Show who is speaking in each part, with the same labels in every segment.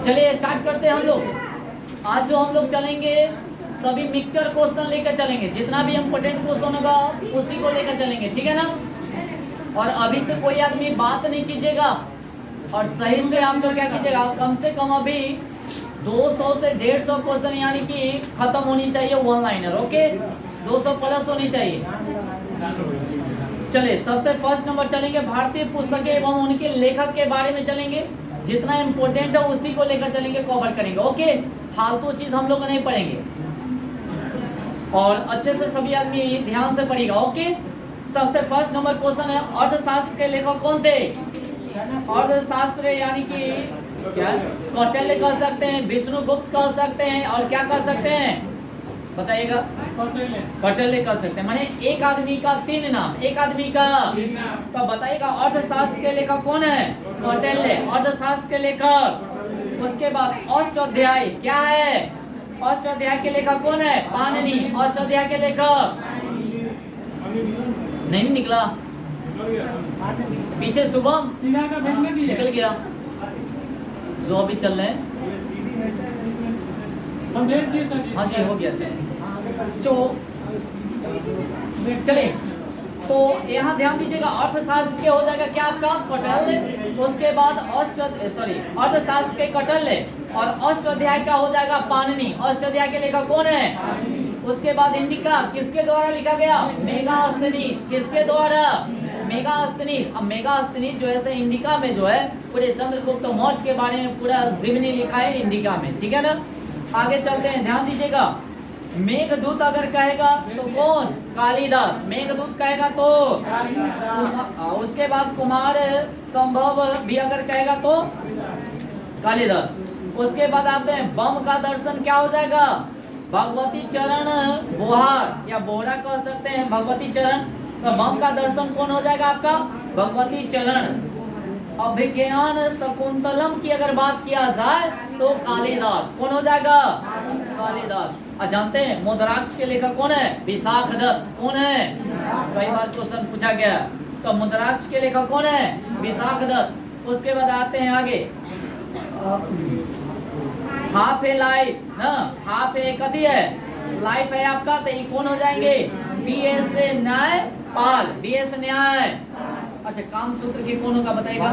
Speaker 1: चलिए स्टार्ट करते हैं हम लोग। आज जो हम लोग चलेंगे सभी मिक्सचर क्वेश्चन लेकर चलेंगे, जितना भी इम्पोर्टेंट क्वेश्चन होगा उसी को लेकर चलेंगे, ठीक है ना। और अभी से कोई आदमी बात नहीं कीजिएगा और सही से आप लोग क्या कीजिएगा, कम से कम अभी 200 से 150 क्वेश्चन यानी कि खत्म होनी चाहिए वन लाइनर, ओके। 200 प्लस होनी चाहिए। चलिए सबसे फर्स्ट नंबर चलेंगे भारतीय पुस्तकें एवं उनके लेखक के बारे में चलेंगे। जितना इम्पोर्टेंट है उसी को लेकर चलेंगे, कवर करेंगे, ओके। फालतू चीज हम लोग नहीं पढ़ेंगे और अच्छे से सभी आदमी ध्यान से पढ़ेगा, ओके। सबसे फर्स्ट नंबर क्वेश्चन है, अर्थशास्त्र के लेखक कौन थे? अर्थशास्त्र यानी कि क्या कौटिल्य कह सकते हैं, विष्णुगुप्त कह सकते हैं और क्या कह सकते हैं बताइएगा? कौटिल्य कह सकते हैं। माने एक आदमी का 3 नाम, एक आदमी का तो बताइएगा अर्थशास्त्र के लेखक कौन है? कौटिल्य अर्थशास्त्र के लेखक। उसके बाद अष्टाध्यायी क्या है? अष्टाध्यायी के लेखक कौन है? पाणिनि। अष्टाध्यायी के लेखक नहीं निकला, पीछे शुभम निकल गया। जो अभी चल रहे हैं हाँ जी हो गया। चलिए तो यहाँ ध्यान दीजिएगा, अर्थशास्त्र के हो जाएगा क्या आपका? कौटिल्य। उसके बाद अर्थशास्त्र के कौटिल्य और अष्टाध्यायी का हो जाएगा पाणिनि। अष्टाध्यायी के लेखक कौन है? उसके बाद इंडिका किसके द्वारा लिखा गया? मेगास्थनीज। किसके द्वारा? मेगास्थनीज। अब मेगास्थनीज जो है इंडिका में जो है पूरे चंद्रगुप्त मौर्य के बारे में पूरा जीवनी लिखा है इंडिका में, ठीक है ना। आगे चलते हैं, ध्यान दीजिएगा। मेघदूत अगर कहेगा तो कौन? कालिदास। मेघदूत कहेगा तो उसके बाद कुमार संभव भी अगर कहेगा तो कालिदास। उसके बाद आते हैं बम का दर्शन क्या हो जाएगा? भगवती चरण बोहार या बोहरा कह सकते हैं, भगवती चरण। तो बम का दर्शन कौन हो जाएगा आपका? भगवती चरण। अभिज्ञान शकुंतलम की अगर बात किया जाए तो कालिदास। कौन हो जाएगा? कालिदास। जानते हैं मुद्राक्ष के लेखक कौन है? विशाखदत्त। कौन है? कई बार क्वेश्चन पूछा गया। तो मुद्राक्ष के लेखक कौन है? विशाखदत्त। उसके बाद आते हैं आगे, हाफ ए लाइफ ना, हाफ ए कथी है? लाइफ है आपका, तो ये कौन हो जाएंगे? बीएस न्यायपाल। बीएस न्याय। अच्छा काम सूत्र के कौन होगा बताएगा?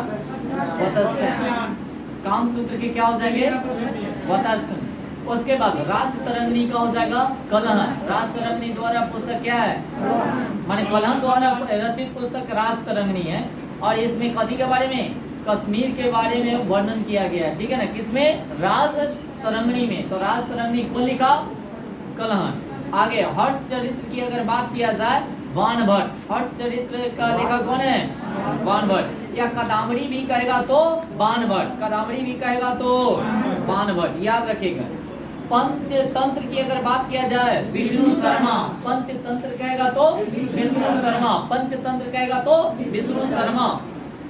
Speaker 1: काम सूत्र के क्या हो जाएंगे? वतस्य। उसके बाद राज तरंगिणी का हो जाएगा कलहन। राज तरंगिणी द्वारा पुस्तक क्या है? माने कलहन द्वारा रचित पुस्तक राज तरंगिणी है और इसमें कथी के बारे में? कश्मीर के बारे में वर्णन किया गया है, ठीक है ना। किसमें? राज तरंगिणी में। तो राज तरंगिणी को लिखा कलहन। आगे हर्ष चरित्र की अगर बात किया जाए बाणभट्ट। हर्ष चरित्र का लेखक कौन है? बाणभट्ट। या कदामड़ी भी कहेगा तो बाणभट्ट। कदामड़ी भी कहेगा तो बाणभट्ट, याद रखिएगा। पंचतंत्र की अगर बात किया जाए विष्णु शर्मा। पंचतंत्र कहेगा तो विष्णु शर्मा। पंचतंत्र कहेगा तो विष्णु शर्मा।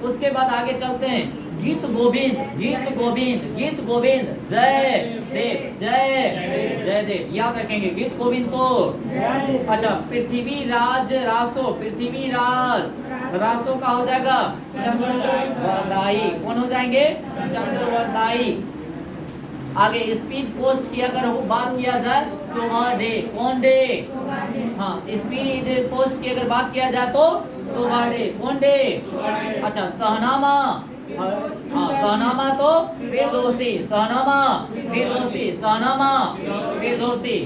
Speaker 1: उसके बाद आगे चलते हैं, गीत गोविंद। गीत गोविंद, गीत गोविंद जय देव। जय देव याद रखेंगे। गीत गोविंद तो अच्छा। पृथ्वीराज रासो। पृथ्वीराज रासो का हो जाएगा चंद्रवरदायी। कौन हो जाएंगे? चंद्रवरदायी। आगे स्पीड पोस्ट की अगर बात किया जाए शोभा डे। कौन डे? हाँ स्पीड पोस्ट की अगर बात किया जाए तो शोभा डे। कौन डे? अच्छा सहनामा। हाँ सहनामा तो फिरदौसी। सहनामा फिरदौसी। सहनामा फिरदौसी।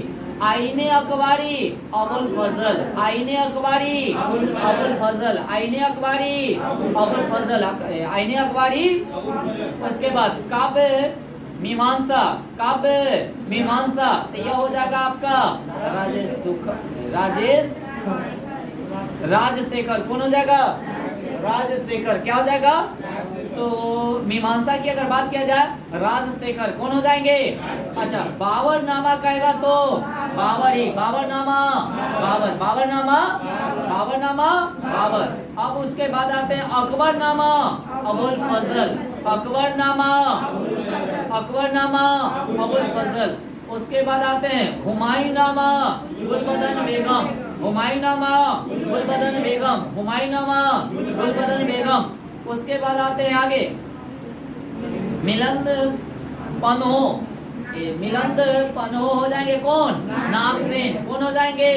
Speaker 1: आईने अखबारी अबुल फजल। आईने अखबारी अबुल फजल। आईने अखबारी अबुल फजल। आईने अखबारी। उसके बाद काव्य मीमांसा। काव्य मीमांसा तो यह हो जाएगा आपका राजशेखर। कौन हो जाएगा? राजशेखर। क्या हो जाएगा? तो मीमांसा की अगर बात किया जाए राजशेखर। कौन हो जाएंगे? अच्छा बाबरनामा कहेगा तो बाबर ही। बाबरनामा बाबर। बाबरनामा बाबरनामा बाबर। अब उसके बाद आते हैं अकबरनामा अबुल फजल। अकबरनामा अबुल फजल। उसके बाद आते हैं हुमायूंनामा गुलबदन बेगम। हुमायूंनामा गुलबदन बेगम। हुमायूंनामा गुलबदन बेगम। उसके बाद आते हैं आगे मिलंद पन्हो, मिलंद पन्हो हो जाएंगे कौन? नागसेन। कौन हो जाएंगे?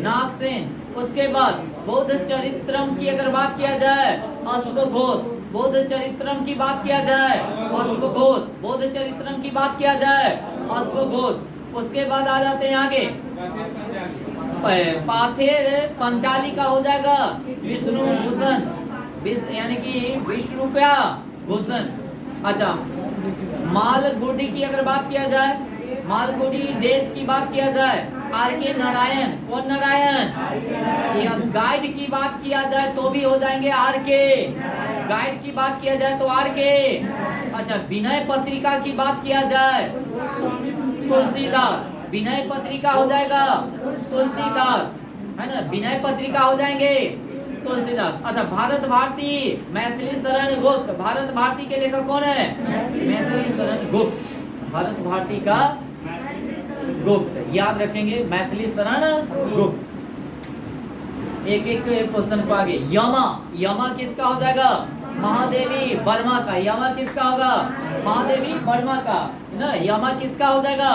Speaker 1: नागसेन। उसके बाद बौद्ध चरित्रम की अगर बात किया जाए, अश्वघोष। बौद्ध चरित्रम की बात किया जाए, अश्वघोष। बौद्ध चरित्रम की बात किया जाए, अश्वघोष। उसके बाद आ जाते हैं आगे, पाथेर पंचाली का हो जाएगा विष्णु भूषण, यानी कि विष्णुप्या भूषण। अच्छा, मालगुडी की अगर बात किया जाए, मालगुडी देश की बात किया जाए, आर के नारायण। कौन नारायण? गाइड की बात किया जाए तो भी हो जाएंगे आर के। गाइड की बात किया जाए तो आर के। अच्छा, विनय पत्रिका की बात किया जाए, तुलसीदास। विनय पत्रिका हो जाएगा तुलसीदास, है ना? विनय पत्रिका हो जाएंगे तुलसीदास। अच्छा, भारत भारती मैथिली शरण गुप्त। भारत भारती के लेखक कौन है? मैथिली शरण गुप्त। भारत भारती का गुप्त याद रखेंगे, मैथिली शरण गुप्त। एक एक क्वेश्चन को आगे। यमा, यमा किसका हो जाएगा? महादेवी वर्मा का। यमा किसका होगा? महादेवी वर्मा का, है ना? यमा किसका हो जाएगा?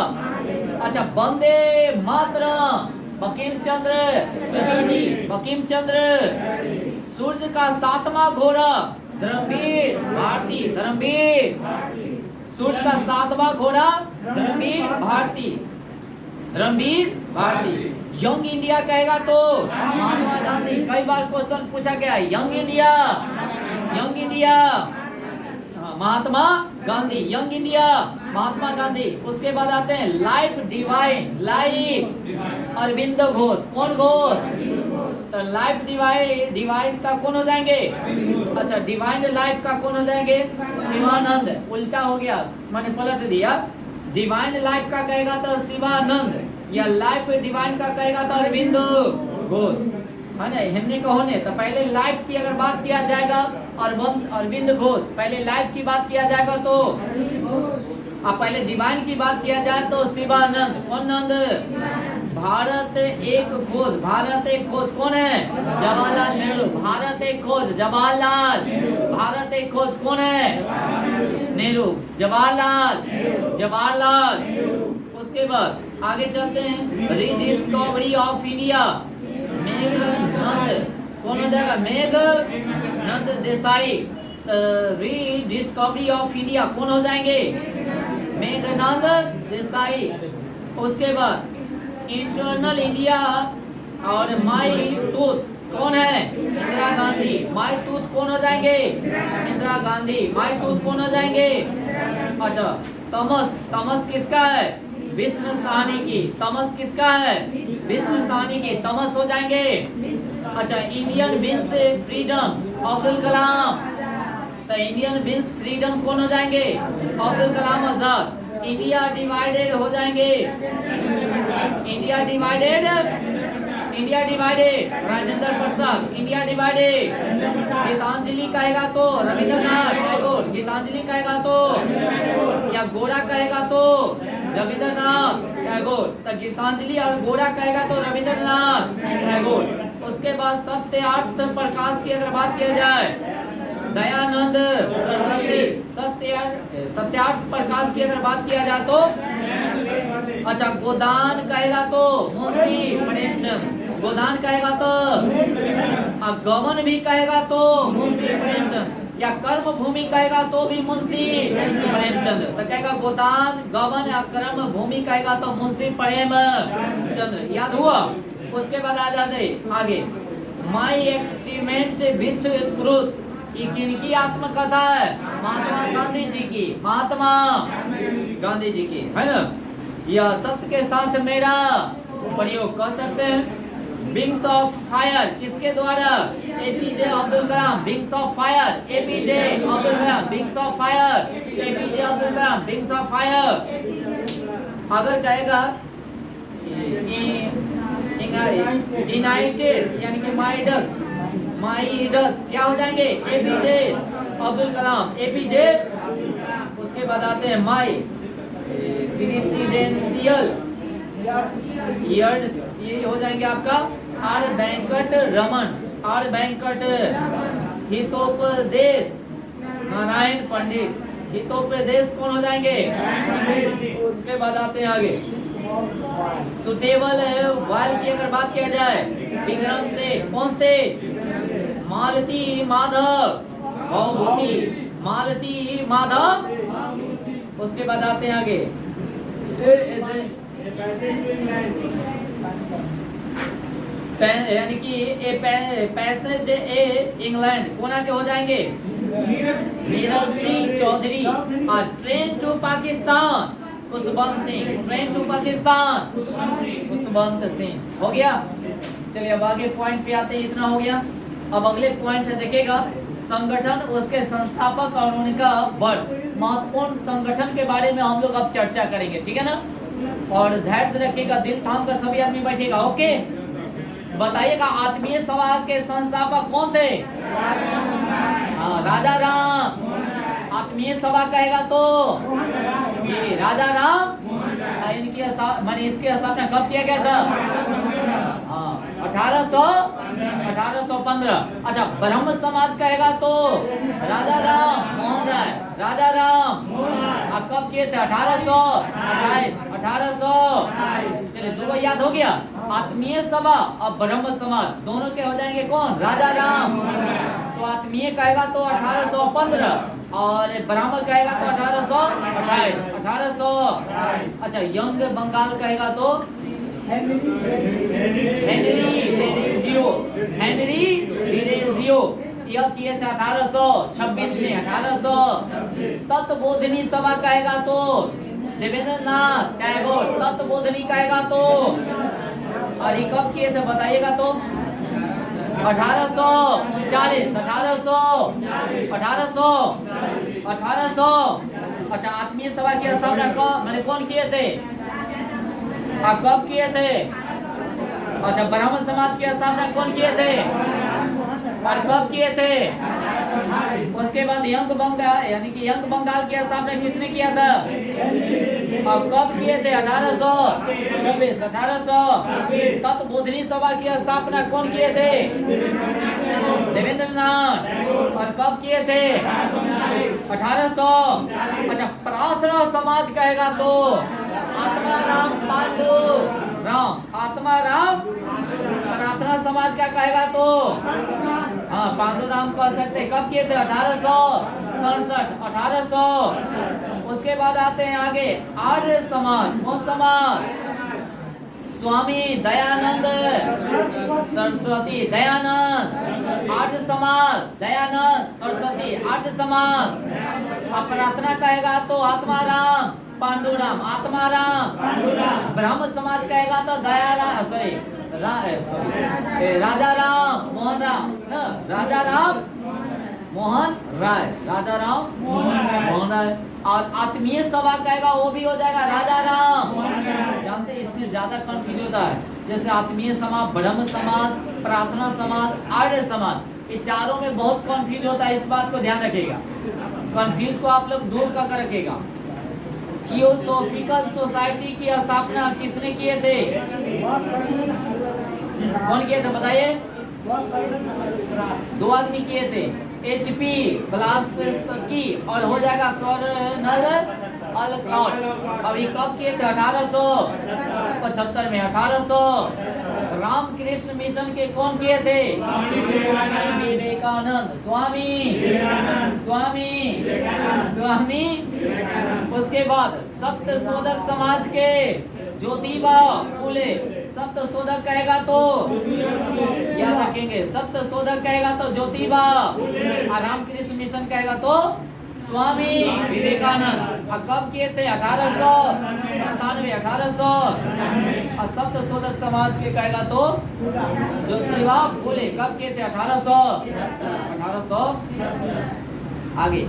Speaker 1: अच्छा, वंदे मातरम बंकिम चंद्र चटर्जी। बंकिम चंद्र। सूर्य का सातवां घोड़ा धर्मवीर भारती। धर्मवीर। सूर्य का सातवां घोड़ा धर्मवीर भारती। धर्मवीर भारती। यंग इंडिया कहेगा तो महात्मा गांधी। कई बार क्वेश्चन पूछा गया है, Young India, Young India Mahatma Gandhi. Young India Mahatma Gandhi. उसके बाद आते हैं Life Divine, Life Aurobindo Ghosh. कौन घोष? तो लाइफ डिवाइन का कौन हो जाएंगे? अच्छा, डिवाइन लाइफ का कौन हो जाएंगे? शिवानंद। उल्टा हो गया, मैंने पलट दिया। डिवाइन लाइफ का कहेगा तो शिवानंद, या लाइफ डिवाइन का कहेगा तो अरविंद घोष, है ना? हिंदी का होने तो पहले लाइफ की अगर बात किया जाएगा अरविंद घोष। पहले लाइफ की बात किया जाएगा तो, अब पहले डिवाइन की बात किया जाए तो शिवानंद। कौन नंद? भारत एक खोज। भारत एक खोज कौन है? जवाहरलाल नेहरू। भारत एक खोज जवाहरलाल। भारत एक खोज कौन है? नेहरू। जवाहरलाल, जवाहरलाल। उसके बाद आगे चलते हैं, रीडिस्कवरी ऑफ इंडिया, मेघनंद। कौन हो जाएगा? मेघनंद देसाई। रीडिस्कवरी ऑफ इंडिया कौन हो जाएंगे? मेघनंद देसाई। उसके बाद इंटरनल इंडिया और माई टूथ कौन है? इंदिरा गांधी। माई टूथ कौन हो जाएंगे? इंदिरा गांधी। माई टूथ कौन हो जाएंगे? अच्छा, तमस, तमस किसका है? विष्णु साहनी की। तमस किसका है? विष्णु साहनी की। तमस हो जाएंगे। अच्छा, Indian wins freedom Abdul Kalam. तो इंडियन विंस फ्रीडम कौन हो जाएंगे? अब्दुल कलाम आजाद। इंडिया डिवाइडेड हो जाएंगे। India divided, India divided Rajendra Prasad. India divided. Gitanjali कहेगा तो रविंद्रनाथ टैगोर। गीतांजलि कहेगा तो, या गोरा कहेगा तो रविंद्रनाथ टैगोर। तो गीतांजलि और गोरा कहेगा तो रविंद्रनाथ टैगोर। उसके बाद सत्यार्थ प्रकाश की अगर बात किया जाए, दयानंद सरस्वती। सत्यार्थ प्रकाश की अगर बात किया जाए तो, अच्छा, गोदान कहेगा तो मुंशी प्रेमचंद। गोदान कहेगा तो, गमन भी कहेगा तो मुंशी प्रेमचंद, या कर्म भूमि कहेगा तो भी मुंशी प्रेमचंद। तो कहेगा गोदान, गमन या कर्म भूमि कहेगा तो मुंशी प्रेमचंद। याद हुआ? उसके बाद आ जाते आगे, माई एक्सपेरिमेंट विथ ट्रुथ। ये किनकी आत्मकथा है? महात्मा गांधी जी की। महात्मा गांधी जी की, है ना? यह सत्य के साथ मेरा प्रयोग कर सकते हैं। विंग्स ऑफ फायर किसके द्वारा? APJ Abdul Kalam. Wings of fire, APJ Abdul Kalam. Wings of fire, APJ Abdul Kalam. Wings of fire. अगर कहेगा यूनाइटेड यानी कि माइडस, माइडस क्या हो जाएंगे? एपीजे अब्दुल कलाम। एपीजे। उसके बाद आते हैं माई प्रेसिडेंशियल ईयर्स, ये हो जाएंगे आपका आर वेंकट रमन। आर वेंकट। हितोपदेश नारायण पंडित। हितोपदेश कौन हो जाएंगे? उसके बाद आते हैं आगे सुटेबल वाइल की अगर बात किया जाए विक्रम से, कौन से? मालती माधव भवभूति, मालती माधव। उसके बाद आते हैं आगे यानी कि पैसेज ए इंग्लैंड कोना के हो जाएंगे? नीरज सिंह चौधरी। और Train to Pakistan Khushwant Singh, Train to Pakistan Khushwant Singh. हो गया। चलिए अब आगे पॉइंट पे आते हैं, इतना हो गया। अब अगले पॉइंट है देखिएगा संगठन, उसके संस्थापक और उनका वर्ष। महत्वपूर्ण संगठन के बारे में हम लोग अब चर्चा करेंगे, ठीक है ना? और धैर्य रखिएगा, दिल थाम कर सभी आदमी बैठेगा। ओके, बताइएगा आत्मीय सभा के संस्थापक कौन थे? राजा राम। आत्मीय सभा कहेगा तो जी राजा राम। इनकी माने इसकी स्थापना कब किया गया था? 1815। अच्छा, ब्रह्म समाज कहेगा तो राजा राम मोहन राय, राजा राम। कब किए थे? 1828। 1800। चलिए दो याद हो गया। आत्मीय सभा और ब्रह्म समाज दोनों के हो जाएंगे कौन? राजा राम। तो आत्मीय कहेगा तो 1815 और ब्रह्म कहेगा तो 1828। 1800। अच्छा, यंग बंगाल कहेगा तो हेनरी डिरेजियो। यह किए थे 1826 में। 1800। तत्वबोधिनी सभा कहेगा तो देवेंद्रनाथ टैगोर। तत्वबोधिनी कहेगा तो और ये कब किए थे बताइएगा तो? 1840। 1800। अच्छा, आत्मीय सभा की स्थापना कब मैंने कौन किए थे? आप कब किए थे? अच्छा, ब्राह्मण समाज की स्थापना कौन किए थे और कब किए थे? उसके बाद यंग बंगाल यानी कि यंग बंगाल की स्थापना किसने किया था और कब किए थे? 1826। 1800। तत्वबोधिनी सभा की स्थापना कौन किए थे? देवेंद्रनाथ। और कब किए थे? 1800। अच्छा, प्रार्थना समाज कहेगा तो आत्माराम पांडु राम। आत्माराम। प्रार्थना समाज का कहेगा तो हाँ पांडुराम कह सकते। कब किए थे? 1867। 1800। उसके बाद आते हैं आगे आर्य समाज। कौन समाज? स्वामी दयानंद सरस्वती। दयानंद। आर्य समाज दयानंद सरस्वती। आर्य समाज। अब प्रार्थना कहेगा तो आत्माराम पांडुराम। आत्माराम। ब्रह्म समाज कहेगा तो दयाराम राजा राम मोहन राम न राजा राम मोहन राय। राजा राम मोहन राय। और आत्मीय सभा कहेगा वो भी हो जाएगा राजा राम। जानते इसमें ज्यादा कंफ्यूज होता है, जैसे आत्मीय समाज, ब्रह्म समाज, प्रार्थना समाज, आर्य समाज, ये चारों में बहुत कंफ्यूज होता है। इस बात को ध्यान रखिएगा, कंफ्यूज को आप लोग दूर कर रखिएगा। थियोसॉफिकल सोसाइटी की स्थापना किसने किए थे? कौन किए थे बताइए? दो आदमी किए थे, HP ब्लास्की और हो जाएगा कर्नल अलकॉट। और ये कब किए थे? 1875 में। 1800। रामकृष्ण मिशन के कौन किए थे? विवेकानंद। स्वामी। उसके बाद सत्य शोधक समाज के ज्योतिबा फुले। सत्य शोधक कहेगा तो याद रखेंगे, सत्य शोधक कहेगा तो ज्योतिबा और रामकृष्ण मिशन कहेगा तो स्वामी विवेकानंद। और कब किए थे? 1897। 1800। और सत्य शोधक समाज के कहेगा तो ज्योतिबा फुले। कब किए थे? 1800। 1800। आगे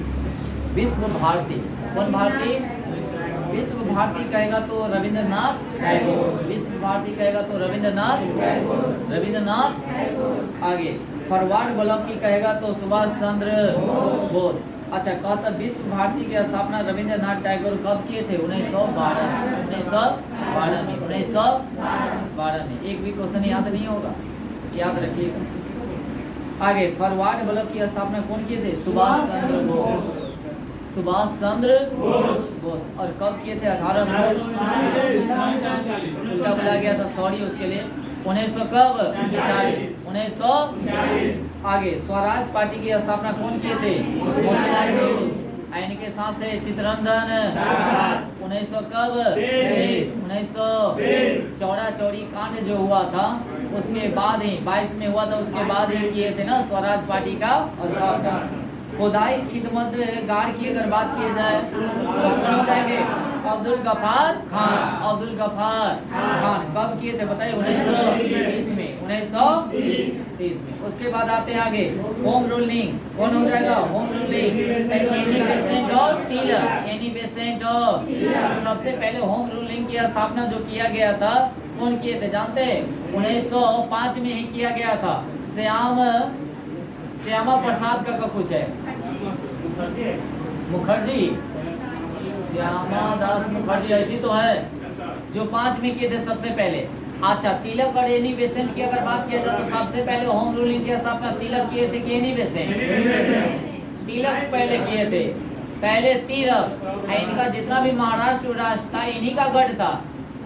Speaker 1: विश्व भारती। कौन भारती? विश्व भारती कहेगा तो रविंद्रनाथ टैगोर। विश्व भारती कहेगा तो रविंद्रनाथ। आगे फॉरवर्ड ब्लॉक की कहेगा तो सुभाष चंद्र बोस। अच्छा, कहता विश्व भारती की स्थापना रविंद्रनाथ टैगोर कब किए थे? 1912 में। 1912 में। एक भी क्वेश्चन याद नहीं होगा, याद रखिएगा। आगे फॉरवर्ड ब्लॉक की स्थापना कौन किए थे? सुभाष चंद्र बोस। सुभाष चंद्र बोस। और कब किए थे? 1800 उल्टा बोला गया था, सॉरी उसके लिए। 1900 कब? 1900 आगे स्वराज पार्टी की स्थापना कौन किए थे? मोतीलाल नेहरू। इनके साथ थे चित्तरंजन दास। 1900 कब? 1920 चौड़ा चौड़ी कांड जो हुआ था उसके बाद ही 22 में हुआ था, उसके बाद ही किए थे ना स्वराज पार्टी का स्थापना। खुदाई खिदमत गार की अगर बात की जाए तो कौन हो जाएंगे? अब्दुल गफ्फार खान। अब्दुल गफ्फार खान कब किए थे बताइए? 1930 में। 1930 में। उसके बाद आते हैं आगे होम रूलिंग। कौन हो जाएगा? होम रूलिंग एनी बेसेंट और टीलर। एनी बेसेंट और सबसे पहले होम रूलिंग की स्थापना जो किया गया था कौन किए थे जानते हैं? 1905 में ही किया गया था। श्यामा प्रसाद का कुछ है मुखर्जी, श्यामा दास मुखर्जी ऐसी तो है जो 5 में किए थे सबसे पहले। अच्छा, तिलक और एनी बेसेंट की अगर बात किया जाए तो सबसे पहले होम रूलिंग की स्थापना तिलक किए थे कि एनी बेसेंट? तिलक पहले किए थे। पहले तिलक इनका जितना भी महाराष्ट्र राष्ट्र था इन्हीं का गढ़ था,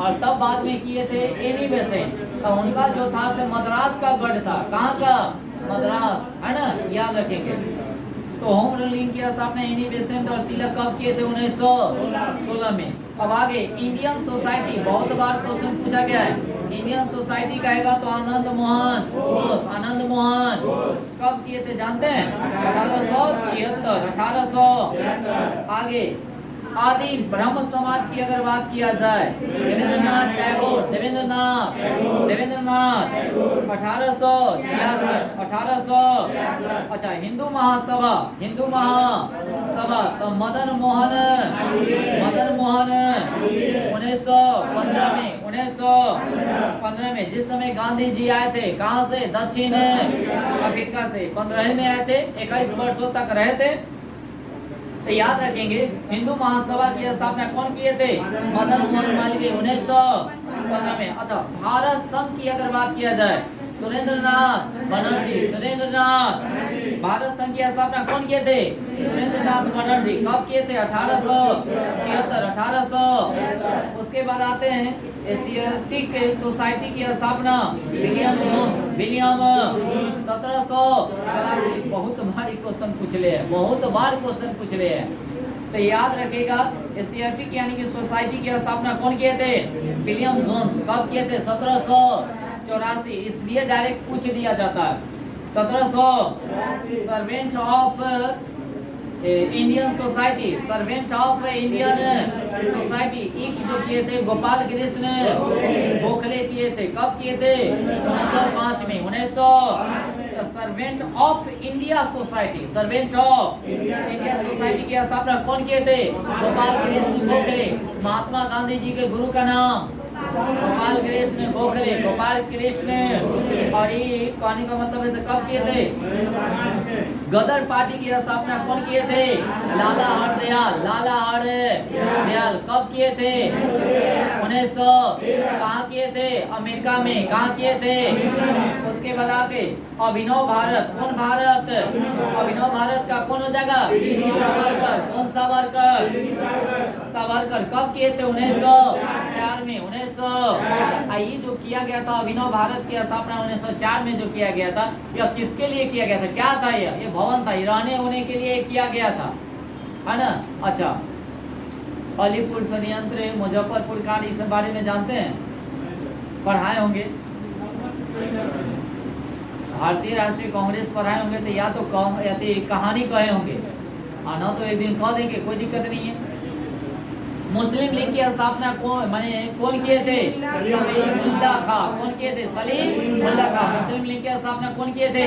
Speaker 1: और तब बाद में किए थे एनी बेसेंट। तो उनका जो था से मद्रास का गढ़ था। कहाँ का? मद्रास, है ना, याद रखेंगे। तो होम रूलिंग की स्थापना एनी बेसेंट और तिलक कब किए थे? 1916 में। अब आगे इंडियन सोसाइटी, बहुत बार क्वेश्चन पूछा गया है। इंडियन सोसाइटी कहेगा तो आनंद मोहन बोस। आनंद मोहन कब किए थे जानते हैं? 1876। 1876। आगे आदि ब्रह्म समाज की अगर बात किया जाए देवेंद्रनाथ टैगोर। देवेंद्रनाथ 1866। 1800। अच्छा, हिंदू महासभा। हिंदू महासभा तो मदन मोहन 1915 में। 1915 में जिस समय गांधी जी आए थे, कहां से? दक्षिण अफ्रीका से। 15 में आए थे, 21 वर्षों तक रहे थे। तो याद रखेंगे हिंदू महासभा की स्थापना कौन किए थे? मदन मोहन मालवीय 1915 में। अतः भारत संघ की अगर बात किया जाए सुरेंद्रनाथ बनर्जी। सुरेंद्रनाथ भारत संघ की स्थापना कौन किए थे? सुरेंद्रनाथ बनर्जी। कब किए थे? 1876। 1800। उसके बाद आते हैं एशियाटिक सोसाइटी की स्थापना विलियम जोन्स। विलियम 1784। बहुत भारी क्वेश्चन पूछ ले हैं, बहुत बार क्वेश्चन पूछ ले हैं, तो याद रखेगा एशियाटिक यानी कि सोसाइटी की स्थापना कौन किए थे? William Jones. कब किए थे? 1784। इसलिए डायरेक्ट पूछ दिया जाता है। 1700। Servant of Indian society. Servant of Indian society एक जो किए थे गोपाल कृष्ण गोखले किए थे। कब किए थे? 1905 में। 1900। Servant of India society. Servant of India society की स्थापना कौन किए थे? गोपाल कृष्ण गोखले। महात्मा गांधी जी के गुरु का नाम गोपाल कृष्ण गोखले। गोपाल कृष्ण। और ये कहानी का मतलब ऐसे कब किए थे? गदर पार्टी की स्थापना कौन किए थे? लाला हरदयाल। लाला हरदयाल कब किए थे? 1900। कहाँ किए थे? अमेरिका में। कहाँ किए थे? उसके बाद आके अभिनव भारत। कौन भारत? अभिनव भारत का कौन हो जाएगा? सावरकर। कौन सावरकर? सावरकर कब किए थे? 1904 में। 1900। ये जो किया गया था अभिनव भारत की स्थापना 1904 में जो किया गया था, यह किसके लिए किया गया था? क्या था ये भवन था, ये रहने होने के लिए किया गया था, है ना। अच्छा, अलीपुर षड्यंत्र, मुजफ्फरपुर कांड, इस बारे में जानते हैं? पढ़ाए होंगे। भारतीय राष्ट्रीय कांग्रेस पढ़ाए होंगे तो या तो कहानी कहे होंगे, ना तो एक दिन कह देंगे, कोई दिक्कत नहीं है। मुस्लिम लीग की स्थापना कौन किए थे? सलीमुल्लाह खां। कौन किए थे? सलीमुल्लाह खां। मुस्लिम लीग की स्थापना कौन किए थे?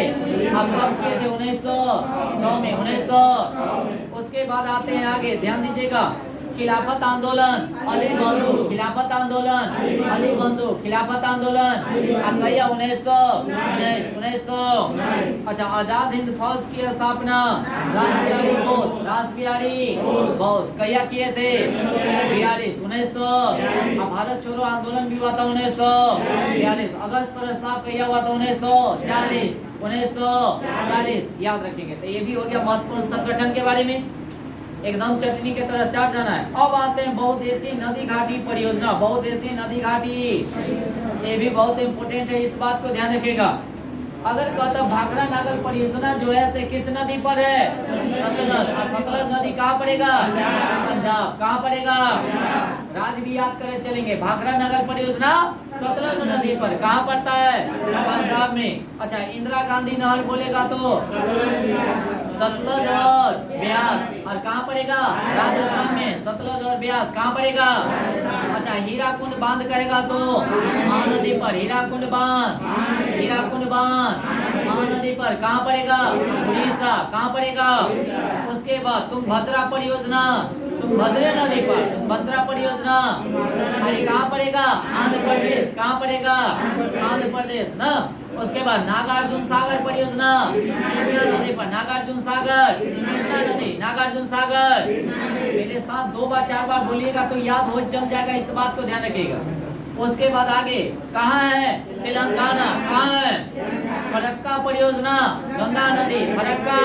Speaker 1: अब कब किए थे? 1906 में। 1900। उसके बाद आते हैं आगे, ध्यान दीजिएगा, खिलाफत आंदोलन अली बंधु। खिलाफत आंदोलन अली बंधु। खिलाफत आंदोलन 1900। अच्छा, आजाद हिंद फौज की स्थापना रासबिहारी बोस। रासबिहारी बोस कहिया किए थे? 42। 1900। भारत छोड़ो आंदोलन भी हुआ था 1942। अगस्त प्रस्ताव कहिया हुआ था? 1940। 1940 याद रखेंगे। तो ये भी हो गया महत्वपूर्ण संगठन के बारे में। एकदम चटनी के तरह चाट जाना है। अब आते हैं बहुउद्देशीय नदी घाटी परियोजना। बहुउद्देशीय नदी घाटी, ये भी बहुत इंपोर्टेंट है, इस बात को ध्यान रखिएगा। अगर कहता भाखड़ा नागल परियोजना जो है से किस नदी पर है? सतलज। और सतलज नदी कहाँ पड़ेगा? पंजाब। कहाँ पड़ेगा? राज्य भी याद करें चलेंगे। भाखड़ा नागल परियोजना सतलज नदी पर कहाँ पड़ता है? पंजाब में। अच्छा, इंदिरा गांधी नहर बोलेगा तो सतलज और ब्यास। और कहाँ पड़ेगा? राजस्थान में। सतलज और ब्यास कहाँ पड़ेगा? अच्छा, हीराकुंड बांध कहेगा तो महानदी पर। हीराकुंड बांध, हीराकुंड बांध महानदी पर कहाँ पड़ेगा? उड़ीसा। कहाँ पड़ेगा? उसके बाद तुंगभद्रा परियोजना, तुंगभद्रा नदी पर तुंगभद्रा परियोजना, अरे कहाँ पड़ेगा? आंध्र प्रदेश। कहाँ पड़ेगा? आंध्र प्रदेश ना। उसके बाद नागार्जुन सागर परियोजना कृष्णा नदी पर। नागार्जुन सागर, कृष्णा नदी, नागार्जुन सागर। मेरे साथ 2 बार 4 बार बोलिएगा तो याद हो चल जाएगा, इस बात को ध्यान रखिएगा। उसके बाद आगे कहाँ है? तेलंगाना। कहाँ है? फरक्का परियोजना, गंगा नदी, फरक्का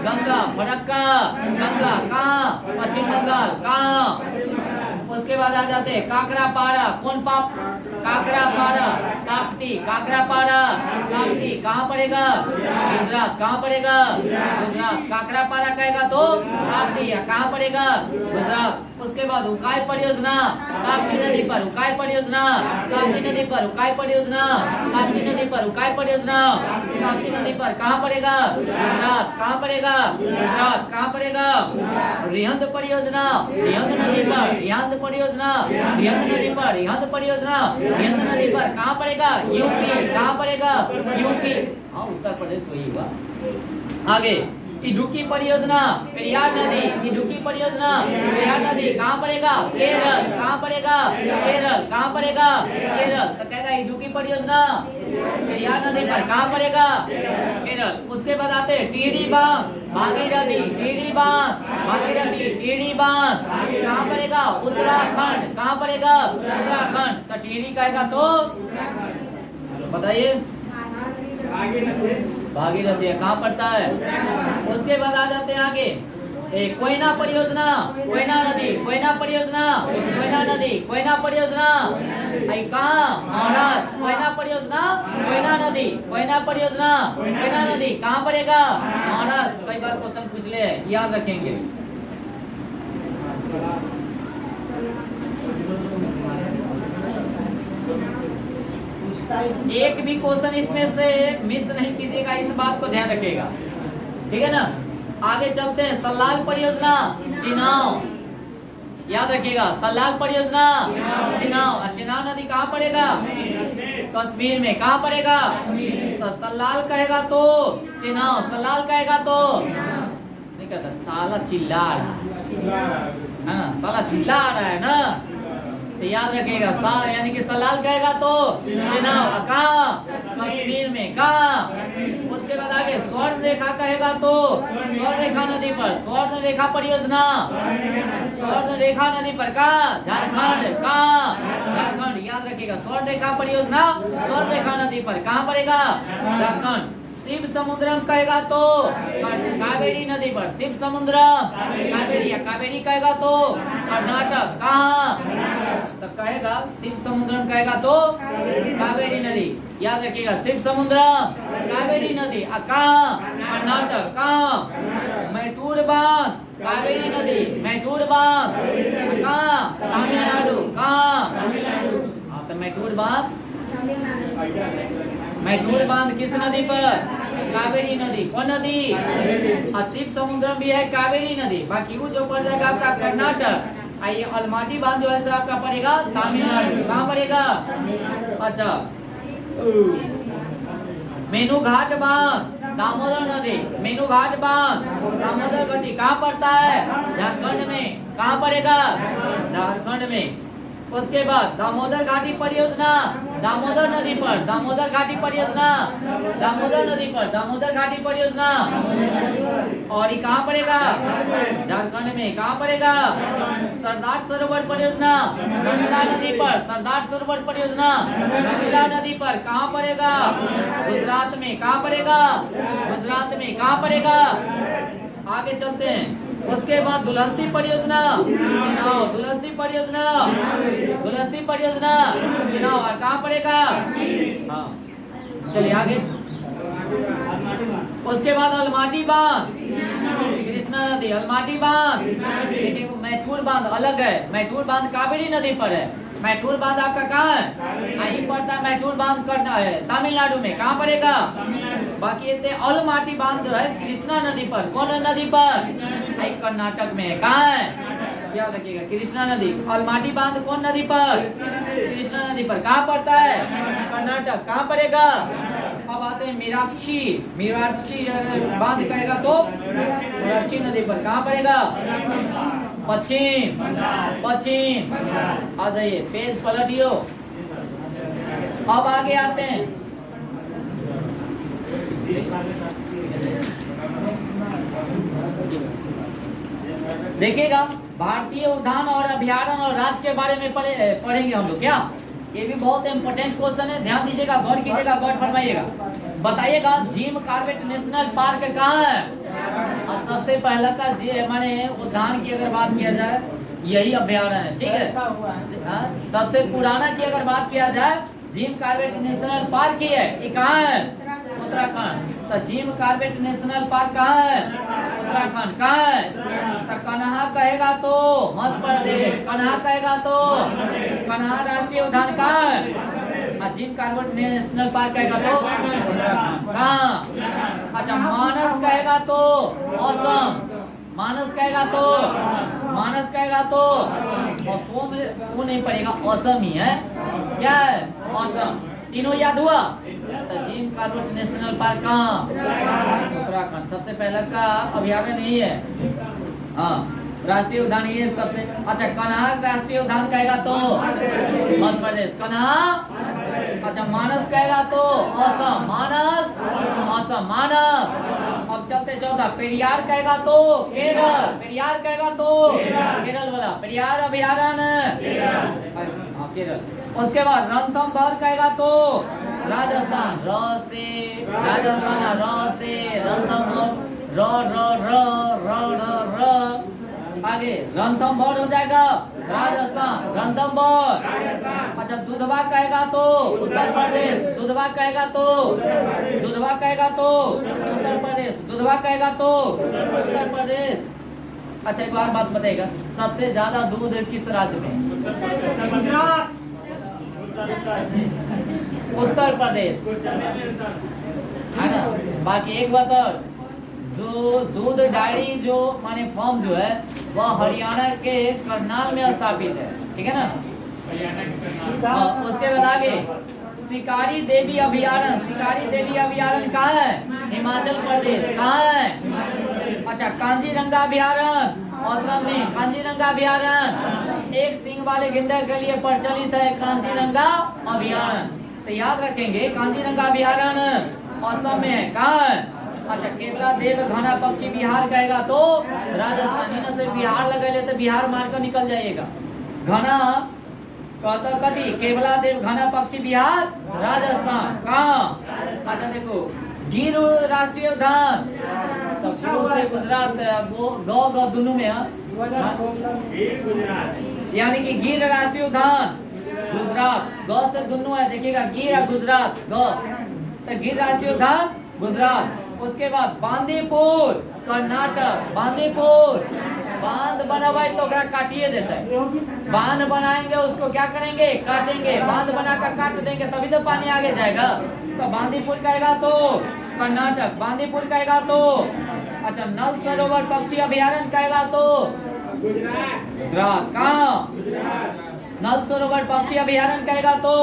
Speaker 1: गंगा, फरक्का गंगा कहाँ? पश्चिम बंगाल। कहाँ? उसके बाद आ जाते हैं काकरापाड़ा। कौन पाप? काकरापाड़ा, ताप्ती। काकरापाड़ा, ताप्ती कहाँ पड़ेगा? गुजरात। कहाँ पड़ेगा? गुजरात। काकरापाड़ा कहेगा तो ताप्ती, कहाँ पड़ेगा? गुजरात। उसके बाद उकाई परियोजना ताप्ती नदी पर। उकाई परियोजना ताप्ती नदी पर। उकाई परियोजना ताप्ती नदी पर। उकाई परियोजना ताप्ती नदी पर कहाँ पड़ेगा? गुजरात। कहाँ पड़ेगा? गुजरात। कहाँ पड़ेगा? रिहंद परियोजना रिहंद नदी पर। रिहंद परियोजना रिहंद नदी पर। रिहंद परियोजना रिहंद नदी पर कहाँ पड़ेगा? यूपी। कहाँ पड़ेगा? यूपी। हाँ, उत्तर प्रदेश वही हुआ। आगे इडुक्की परियोजना पेरियार नदी। इडुक्की परियोजना पेरियार नदी कहाँ पड़ेगा? केरल। कहाँ पड़ेगा? केरल। कहाँ पड़ेगा? केरल। तो कहेगा इडुक्की परियोजना पेरियार नदी पर कहाँ पड़ेगा? केरल। उसके बाद आते टीडी बांध, भागीरथी। टीडी बांध, भागीरथी, टीडी बांध कहाँ पड़ेगा? उत्तराखंड। कहाँ पड़ेगा? उत्तराखंड। तो टीडी कहेगा तो बताइए। भागीरथी कहाँ पड़ता है? उसके बाद आ जाते हैं आगे कोयना परियोजना, कोयना नदी, कोयना परियोजना, कोयना नदी, कोयना परियोजना कहाँ? महाराष्ट्र। कोयना परियोजना कोयना नदी, कोयना परियोजना कोयना नदी कहाँ पड़ेगा? महाराष्ट्र। कई बार क्वेश्चन पूछ ले, याद रखेंगे। एक भी क्वेश्चन इसमें से मिस नहीं कीजिएगा, इस बात को ध्यान रखिएगा, ठीक है ना। आगे चलते हैं सल्लाल परियोजना चिनाव, याद रखिएगा सल्लाल परियोजना चिनाव। चिनाव नदी कहाँ पड़ेगा? कश्मीर में। कहाँ पड़ेगा? तो सल्लाल कहेगा तो चिनाव, सल्लाल कहेगा तो नहीं कहता साला चिल्ला रहा है ना, साला चिल्ला रहा है ना, तो याद रखिएगा सा यानी कि सलाल कहेगा तो चिनाव। कहाँ? कश्मीर में। कहाँ? उसके बाद आगे स्वर्ण रेखा कहेगा तो स्वर्ण रेखा नदी पर। स्वर्ण रेखा परियोजना स्वर्ण रेखा नदी पर कहाँ? झारखंड। कहाँ? झारखंड। याद रखिएगा स्वर्ण रेखा परियोजना स्वर्ण रेखा नदी पर कहाँ पड़ेगा? झारखंड। शिव समुद्रम कहेगा तो कावेरी नदी पर। शिव समुद्रम कावेरी, कावेरी कहेगा तो कर्नाटक। कहाँ? तो कहेगा शिव समुद्रम कहेगा तो कावेरी नदी। याद रखिएगा शिव समुद्रम कावेरी नदी। कहाँ? कर्नाटक। कहाँ? मैटूर बांध कावेरी नदी, मैटूर बांध कहाँ? तमिलनाडु। कहाँ? तो मैटूर बांध, मैटूर बांध किस नदी पर? कावेरी नदी। कौन नदी? शिव समुद्रम भी है कावेरी नदी। बाकी वो जो पड़ जाएगा आपका कर्नाटक। आइए अलमाटी बांध जो है सर आपका पड़ेगा तमिलनाडु। कहाँ पड़ेगा? अच्छा मेनूघाट बांध दामोदर नदी, मेनूघाट बांध दामोदर घाटी कहाँ पड़ता है? झारखंड में। कहाँ पड़ेगा? झारखंड में। उसके बाद दामोदर घाटी परियोजना दामोदर नदी पर। दामोदर घाटी परियोजना दामोदर नदी पर। दामोदर घाटी परियोजना और ये कहाँ पड़ेगा? झारखंड में। कहाँ पड़ेगा? सरदार सरोवर परियोजना नर्मदा नदी पर। सरदार सरोवर परियोजना नर्मदा नदी पर कहाँ पड़ेगा? गुजरात में। कहाँ पड़ेगा? गुजरात में। कहाँ पड़ेगा? आगे चलते हैं उसके बाद दुलहस्ती परियोजना चुनाव, दुलहस्ती परियोजना, दुलहस्ती परियोजना चुनाव। और कहाँ पड़ेगा? हाँ चलिए आगे। उसके बाद अलमाटी बांध, कृष्णा नदी, अलमाटी बांध। देखिए मैथुर बांध अलग है, मैथुर बांध कावेरी नदी पर है। मैथुर बांध आपका कहाँ है? आई पड़ता है। मैथुर बांध करना है तमिलनाडु में, कहाँ पड़ेगा? बाकी अलमाटी बांध जो है कृष्णा नदी पर। कौन नदी पर? आई कर्नाटक में है। कहाँ है? याद रखिएगा कृष्णा नदी। अलमाटी बांध कौन नदी पर? कृष्णा नदी पर। कहाँ पड़ता है? कर्नाटक। कहाँ पड़ेगा? अब आते हैं मीनाक्षी, मीनाक्षी बांध कहेगा तो मीनाक्षी नदी पर। कहाँ पड़ेगा? पश्चिम, पश्चिम। आ जाइए पेज पलटियो। अब आगे आते हैं। देखिएगा भारतीय उद्यान और अभयारण्य और राज्य के बारे में पढ़ेंगे हम लोग। क्या ये भी बहुत इंपॉर्टेंट क्वेश्चन है, ध्यान दीजिएगा, गौर कीजिएगा, गौर फरमाइएगा। बताइएगा जिम कॉर्बेट नेशनल पार्क कहाँ है? और सबसे पहला का माने उद्यान की अगर बात किया जाए यही अभयारण्य है, ठीक है। सबसे पुराना की अगर बात किया जाए जिम कॉर्बेट नेशनल पार्क ही है। ये कहाँ है? उत्तराखंड। तो जिम कॉर्बेट नेशनल पार्क कहाँ है? उत्तराखंड। कहाँ है? तो कन्हा कहेगा तो मध्य प्रदेश, कन्हा कहेगा तो कन्हा राष्ट्रीय उद्यान कहाँ है? जिम कॉर्बेट नेशनल पार्क कहेगा तो उत्तराखंड। कहाँ? अच्छा मानस कहेगा तो असम, मानस कहेगा तो मानस कहेगा तो असम वो नहीं पड़ेगा, असम ही है। क्या है? असम। तीनों याद हुआ? जिम कॉर्बेट नेशनल पार्क कहाँ? उत्तराखंड। सबसे पहला का अभयारण्य यही है। हाँ राष्ट्रीय उद्यान ये सबसे। अच्छा कन्हा राष्ट्रीय उद्यान कहेगा तो मध्य प्रदेश, कन्हा। अच्छा मानस कहेगा तो असम, मानस असम, मानस। अब चलते चौथा पेरियार कहेगा तो केरल, पेरियार कहेगा तो केरल वाला पेरियार अभयारण्य केरल। उसके बाद रणथंभौर कहेगा तो राजस्थान, र से राजस्थान, र से रणथंभौर, र आगे रणथंभौर हो जाएगा राजस्थान, रणथंभौर। अच्छा दुधवा कहेगा तो उत्तर प्रदेश, दुधवा कहेगा तो दुधवा कहेगा तो उत्तर प्रदेश, दुधवा कहेगा तो उत्तर प्रदेश। अच्छा एक बार बात बताइएगा सबसे ज्यादा दूध किस राज्य में? गुजरात, उत्तर प्रदेश है ना। बाकी एक बात जो दूध डायरी जो माने फॉर्म जो है वह हरियाणा के करनाल में स्थापित है, ठीक है ना। उसके बाद आगे शिकारी देवी अभयारण्य, शिकारी देवी अभयारण्य कहाँ है? हिमाचल प्रदेश। कहाँ है? अच्छा कांजीरंगा अभयारण्य असम में, कांजीरंगा अभयारण्य एक सिंग वाले गेंडा के लिए प्रचलित है कांजीरंगा अभयारण्य। तो याद रखेंगे कांजीरंगा अभयारण्य असम में है। कहाँ है? अच्छा केवला देव घना पक्षी बिहार कहेगा तो राजस्थान। से बिहार लगा ले तो बिहार मार कर निकल जाइएगा। घना कहता कथी? केवला देव घना पक्षी बिहार राजस्थान। कहाँ? अच्छा देखो गिर राष्ट्रीय उद्यान तो से गुजरात गौ दोनों में यानी कि गिर राष्ट्रीय उद्यान गुजरात, गौ से दोनों है। देखिएगा गिर और गुजरात गौ, तो गिर राष्ट्रीय उद्यान गुजरात। उसके बाद बांदीपुर कर्नाटक, बांदीपुर बांध बनावे तो काटिए देता है। बांध बनाएंगे उसको क्या करेंगे? काटेंगे। बांध बनाकर काट देंगे तभी तो पानी आगे जाएगा। तो बांदीपुर कहेगा तो कर्नाटक, बांदीपुर कहेगा तो अच्छा नल सरोवर पक्षी अभयारण्य कहेगा तो गुजरात। कहाँ? नल सरोवर पक्षी अभयारण्य कहेगा तो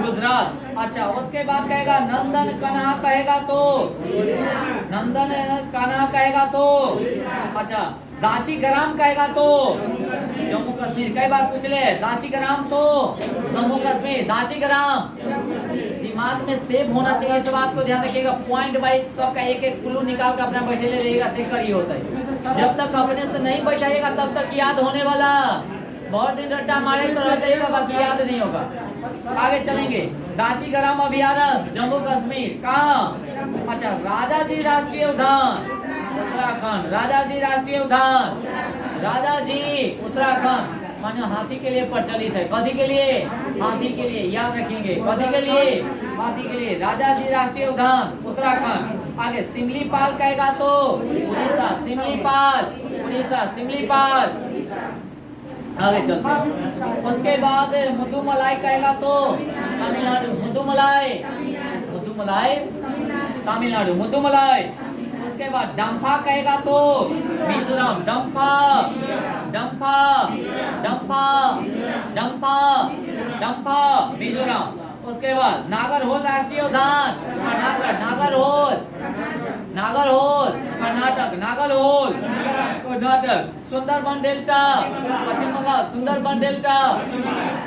Speaker 1: गुजरात। अच्छा उसके बाद कहेगा नंदन कन्हा कहेगा तो नंदन कन्हा कहेगा तो अच्छा दाची ग्राम कहेगा तो जम्मू कश्मीर। कई बार पूछ ले दाची ग्राम तो जम्मू कश्मीर, दाची ग्राम। दिमाग में सेव होना चाहिए इस बात को ध्यान रखिएगा। पॉइंट वाइज सबका एक एक क्लू निकाल कर अपना बैठे ले रहिएगा, सेव करिए होता है। जब तक अपने से नहीं बैठाइएगा तब तक याद होने वाला। बहुत दिन रट्टा मारे तो रह जाएगा, बाकी याद नहीं होगा। आगे चलेंगे दाची ग्राम अभयारण्य जम्मू कश्मीर। कहाँ? अच्छा राजा जी राष्ट्रीय उद्यान उत्तराखंड। राजाजी राष्ट्रीय उद्यान, राजाजी उत्तराखंड माने हाथी के लिए प्रचलित है। कथी के लिए? हाथी के लिए, याद रखेंगे। कथी के लिए? हाथी के लिए। राजाजी राष्ट्रीय उद्यान उत्तराखंड। आगे सिमलीपाल कहेगा तो उड़ीसा, सिमलीपाल उड़ीसा, सिमलीपाल। आगे चलते हैं। उसके बाद मुदुमलाई कहेगा तो तमिलनाडु, मुदुमलाई, मुदुमलाई तमिलनाडु, मुदुमलाई। उसके बाद डम्फा कहेगा तो मिजोरम, डम्फा, डम्फा, डम्फा, डम्फा, डम्फा मिजोरम। उसके बाद नागरहोल राष्ट्रीय उद्यान कर्नाटक, नागरहोल, नागरहोल कर्नाटक, नागरहोल कर्नाटक। सुंदरबन डेल्टा पश्चिम बंगाल, सुंदरबन डेल्टा,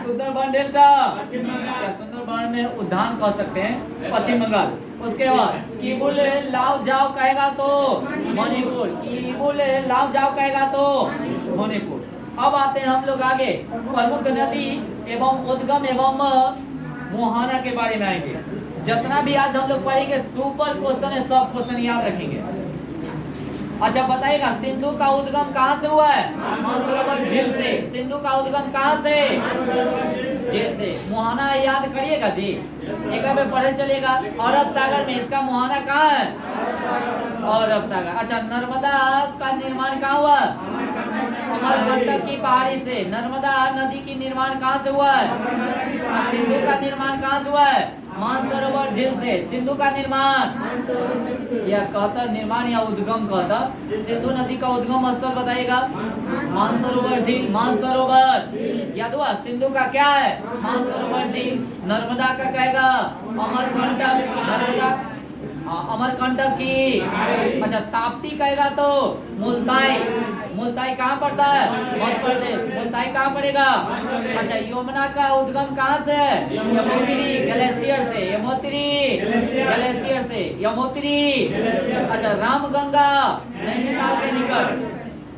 Speaker 1: सुंदरबन डेल्टा या सुंदरबन में उद्यान कह सकते हैं, पश्चिम बंगाल। उसके बाद किबुल लाओ जाओ कहेगा तो मणिपुर, किबुल लाओ जाओ कहेगा तो मणिपुर। अब आते हैं हम लोग आगे प्रमुख नदी एवं उद्गम एवं मोहाना के बारे में आएंगे। जितना भी आज हम लोग पढ़ेंगे सुपर क्वेश्चन है, सब क्वेश्चन याद रखेंगे। अच्छा बताइएगा सिंधु का उद्गम कहाँ से हुआ है? मानसरोवर झील से। सिंधु का उद्गम कहाँ से? झील से। मुहाना याद करिएगा जी, एक में पढ़े चलिएगा। अरब सागर में इसका मुहाना कहाँ है? अरब सागर। अच्छा नर्मदा का निर्माण कहाँ हुआ? अमरकंटक की पहाड़ी से। नर्मदा नदी की निर्माण कहाँ से हुआ है? सिंधु का निर्माण कहाँ से हुआ है? मानसरोवर झील से। सिंधु का निर्माण या कहता निर्माण या उद्गम कहता, सिंधु नदी का उद्गम स्थल बताइएगा। मानसरोवर झील, मानसरोवर याद हुआ। सिंधु का क्या है? मानसरोवर झील। नर्मदा का कहेगा अमरकंटक, नर्मदा अमरकंटक की। अच्छा ताप्ती कहेगा तो मुल्ताई, मुल्ताई कहाँ पड़ता है? मध्य प्रदेश। मुल्ताई कहाँ पड़ेगा? अच्छा यमुना का उद्गम कहाँ से है? यमुनोत्री ग्लेशियर से, यमुनोत्री ग्लेशियर से, यमुनोत्री। अच्छा रामगंगा नैनीताल के निकट,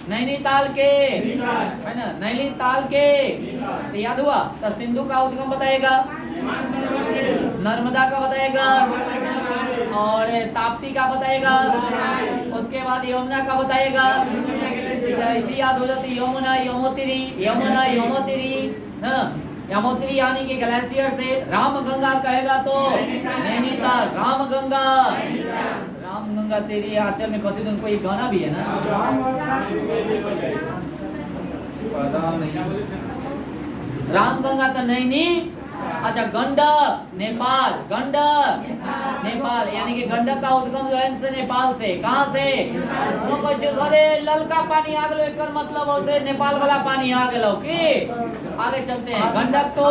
Speaker 1: नैनीताल के है ना, नैनीताल के। तो याद हुआ। तो सिंधु का उद्गम बताएगा, नर्मदा का बताएगा और ताप्ती का बताएगा। उसके बाद यमुना का बताएगा। ऐसी याद हो जाती यमुना, यमुनोत्री, यमुना, यमुनोत्री, यमुनोत्री यानी कि ग्लेशियर से। रामगंगा कहेगा तो नैनीताल, रामगंगा, रामगंगा तेरी आंचल में कथी। कोई गाना भी है ना, रामगंगा तो नैनी। अच्छा गंडक नेपाल, गंडक नेपाल यानी कि गंडक का उद्गम जो है से नेपाल से। कहाँ से? अरे ललका पानी आ गलो, एक मतलब उसे नेपाल वाला पानी आ गलो की। आगे चलते हैं। गंडक तो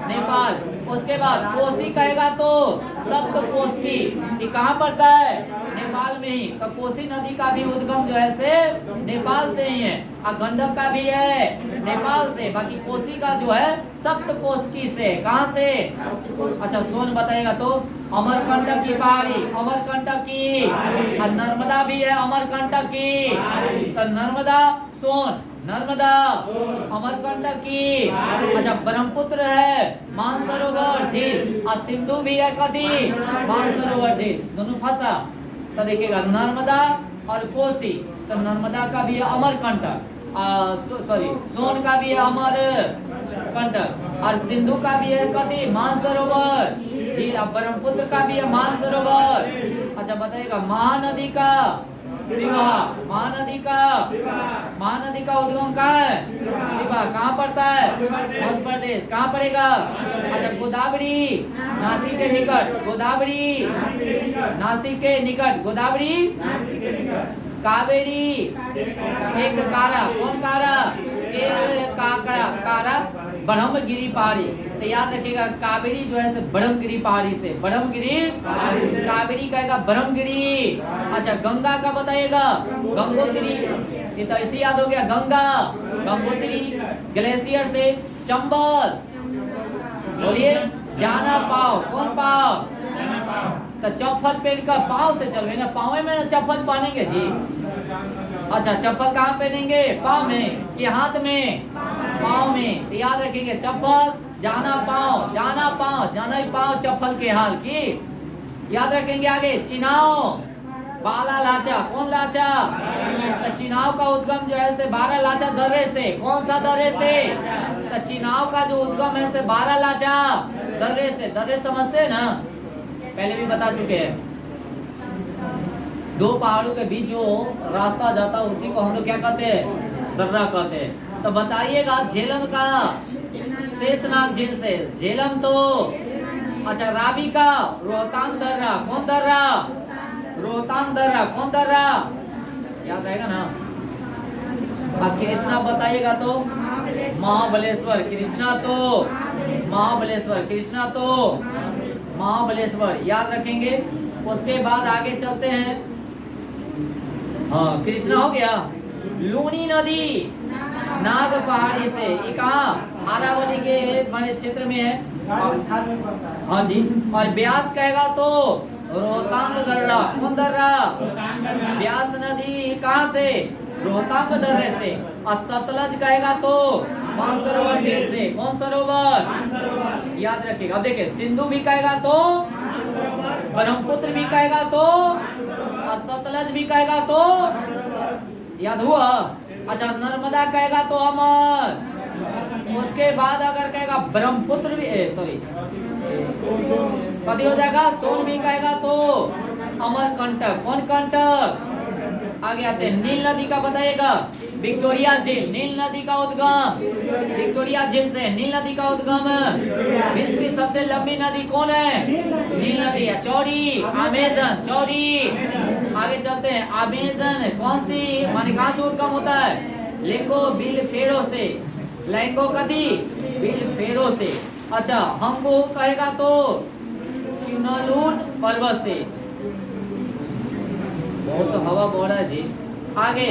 Speaker 1: नेपाल। उसके बाद कोसी कहेगा तो सप्त कोसी, ये कहाँ पड़ता है? नेपाल में ही। तो कोसी नदी का भी उद्गम जो है से नेपाल से ही है और गंडक का भी है नेपाल से। बाकी कोसी का जो है सप्त कोसी से। कहाँ से? अच्छा सोन बताएगा तो अमरकंटक की पहाड़ी, अमरकंटक की। और नर्मदा भी है अमरकंटक की। तो नर्मदा सोन, नर्मदा अमरकंटक की। अच्छा ब्रह्मपुत्र है मानसरोवर झील और सिंधु भी है कदी मानसरोवर झील, दोनों फंसा। तो देखिएगा नर्मदा और कोसी। तो नर्मदा का भी है अमरकंटक, सॉरी सोन का भी है अमरकंटक और सिंधु का भी है कदी मानसरोवर झील और ब्रह्मपुत्र का भी है मानसरोवर। अच्छा बताइएगा महानदी का शिवा, महानदी का, महानदी का उद्गम कहाँ है? शिवा। कहाँ पड़ता है? मध्य प्रदेश। कहाँ पड़ेगा? अच्छा गोदावरी नासिक के निकट, गोदावरी नासिक के निकट, गोदावरी कावेरी एक कारा, कौन कारा? कारा ब्रह्मगिरी पहाड़ी। तो याद रखिएगा कावेरी जो है से ब्रह्मगिरी पहाड़ी से, ब्रह्मगिरी कावेरी कहेगा ब्रह्मगिरी। अच्छा गंगा का बताइएगा गंगोत्री, ये तो ऐसे याद हो गया गंगा, गंगोत्री ग्लेशियर से। चंबल बोलिए जाना पाओ, कौन पाओ? तो चप्पल पहन कर पाँव से चलवे ना, पाँव में ना चप्पल पहनेंगे जी। अच्छा चप्पल कहाँ पहनेंगे? पाँव में कि हाथ में? पाँव में। तो याद रखेंगे चप्पल जाना पाँव, जाना पाँव, जाना ही पाँव चप्पल के हाल की। याद रखेंगे। आगे चिनाव बाला लाचा, कौन लाचा? तो चिनाव का उद्गम जो है से 12 लाचा दर्रे से, कौन सा दर्रे से? तो चिनाव का जो उद्गम है से 12 लाचा दर्रे से। दर्रे समझते हैं ना, पहले भी बता चुके हैं। दो पहाड़ों के बीच जो रास्ता जाता है उसी को हम लोग क्या कहते हैं? दर्रा कहते हैं। तो बताइएगा झेलम का शेषनाग झील से, झेलम तो अच्छा, रावी का रोहतांग दर्रा, कौन दर्रा? रोहतांग दर्रा, कौन दर्रा? याद आएगा ना। कृष्णा बताइएगा तो महाबलेश्वर, कृष्णा तो महाबलेश्वर, कृष्णा तो महाबलेश्वर, याद रखेंगे। उसके बाद आगे चलते हैं। हाँ, कृष्णा हो गया। लूनी नदी नाग पहाड़ी से, ये कहाँ? अरावली के बड़े क्षेत्र में है,
Speaker 2: राजस्थान में पड़ता है।
Speaker 1: हाँ जी। और ब्यास कहेगा तो रोहतांग दर्रा, कौन दर्रा? ब्यास नदी कहाँ से? रोहतांग दर्रे से। और सतलज कहेगा तो मानसरोवर झील से, कौन सरोवर? याद रखिएगा। अब देखिए, सिंधु भी कहेगा तो, ब्रह्मपुत्र भी कहेगा तो, और सतलज भी कहेगा तो, याद हुआ? अच्छा, नर्मदा कहेगा तो अमर। उसके बाद अगर कहेगा ब्रह्मपुत्र भी, सॉरी कभी हो जाएगा, सोन भी कहेगा तो अमरकंटक, कौन कंटक? आगे आते हैं। नील नदी का बताइएगा, विक्टोरिया झील, नील नदी का उद्गम विक्टोरिया झील से। नील नदी का उद्गम, विश्व की सबसे लंबी नदी कौन है? नील नदी है। चौड़ी, अमेजन, चौड़ी। आगे चलते हैं। अमेजन कौन सी, माने कहाँ से उद्गम होता है? लिंगो बिल फेरो से, लैंगो कथी? बिल फेरो से। अच्छा, हमको कहेगा तो क्यूनालून पर्वत से। बहुत तो हवा बोल रहा है जी। आगे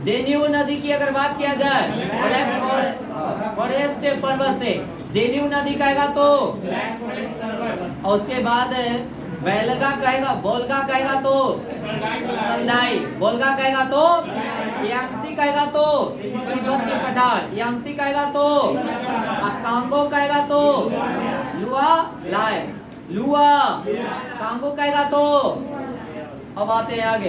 Speaker 1: डेन्यू नदी की अगर बात किया जाए, ब्लैक फॉरेस्ट पर्वत से डेन्यू नदी कहेगा तो, और उसके बाद बैलगा कहेगा, बोलगा कहेगा तो संदाई, बोलगा कहेगा तो यांगसी कहेगा तो तिब्बत की पठार, यांगसी कहेगा तो कांगो कहेगा तो लुआ लाए, लुआ कांगो कहेगा तो। अब आते हैं आगे।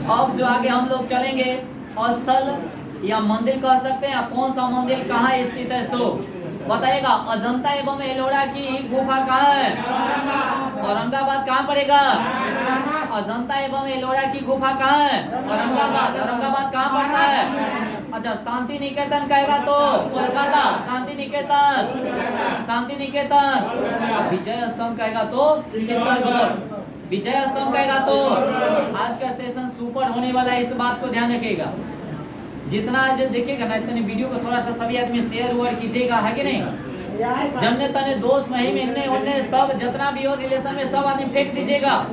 Speaker 1: अब जो आगे हम लोग चलेंगे, स्थल या मंदिर कह सकते हैं। कौन सा मंदिर कहाँ स्थित है सो बताइएगा। अजंता एवं एलोरा की गुफा कहाँ है? औरंगाबाद। कहाँ पड़ेगा? अजंता एवं एलोरा की गुफा कहाँ है? औरंगाबाद। औरंगाबाद कहाँ पड़ता है? अच्छा, शांति निकेतन कहेगा तो कोलकाता, शांति निकेतन, शांति निकेतन। विजय स्तंभ कहेगा तो चित्तौड़गढ़, विजय स्तंभ कहेगा तो। आज का सेशन सुपर होने वाला है, इस बात को ध्यान रखिएगा। जितना आज देखिएगा ना, इतने वीडियो को थोड़ा सा सभी आदमी शेयर वेयर कीजिएगा, है कि नहीं? जन्ने तने दोस्त महीने इन्ने उन्ने सब जितना भी हो रिलेशन में सब आदमी फेंक दीजिएगा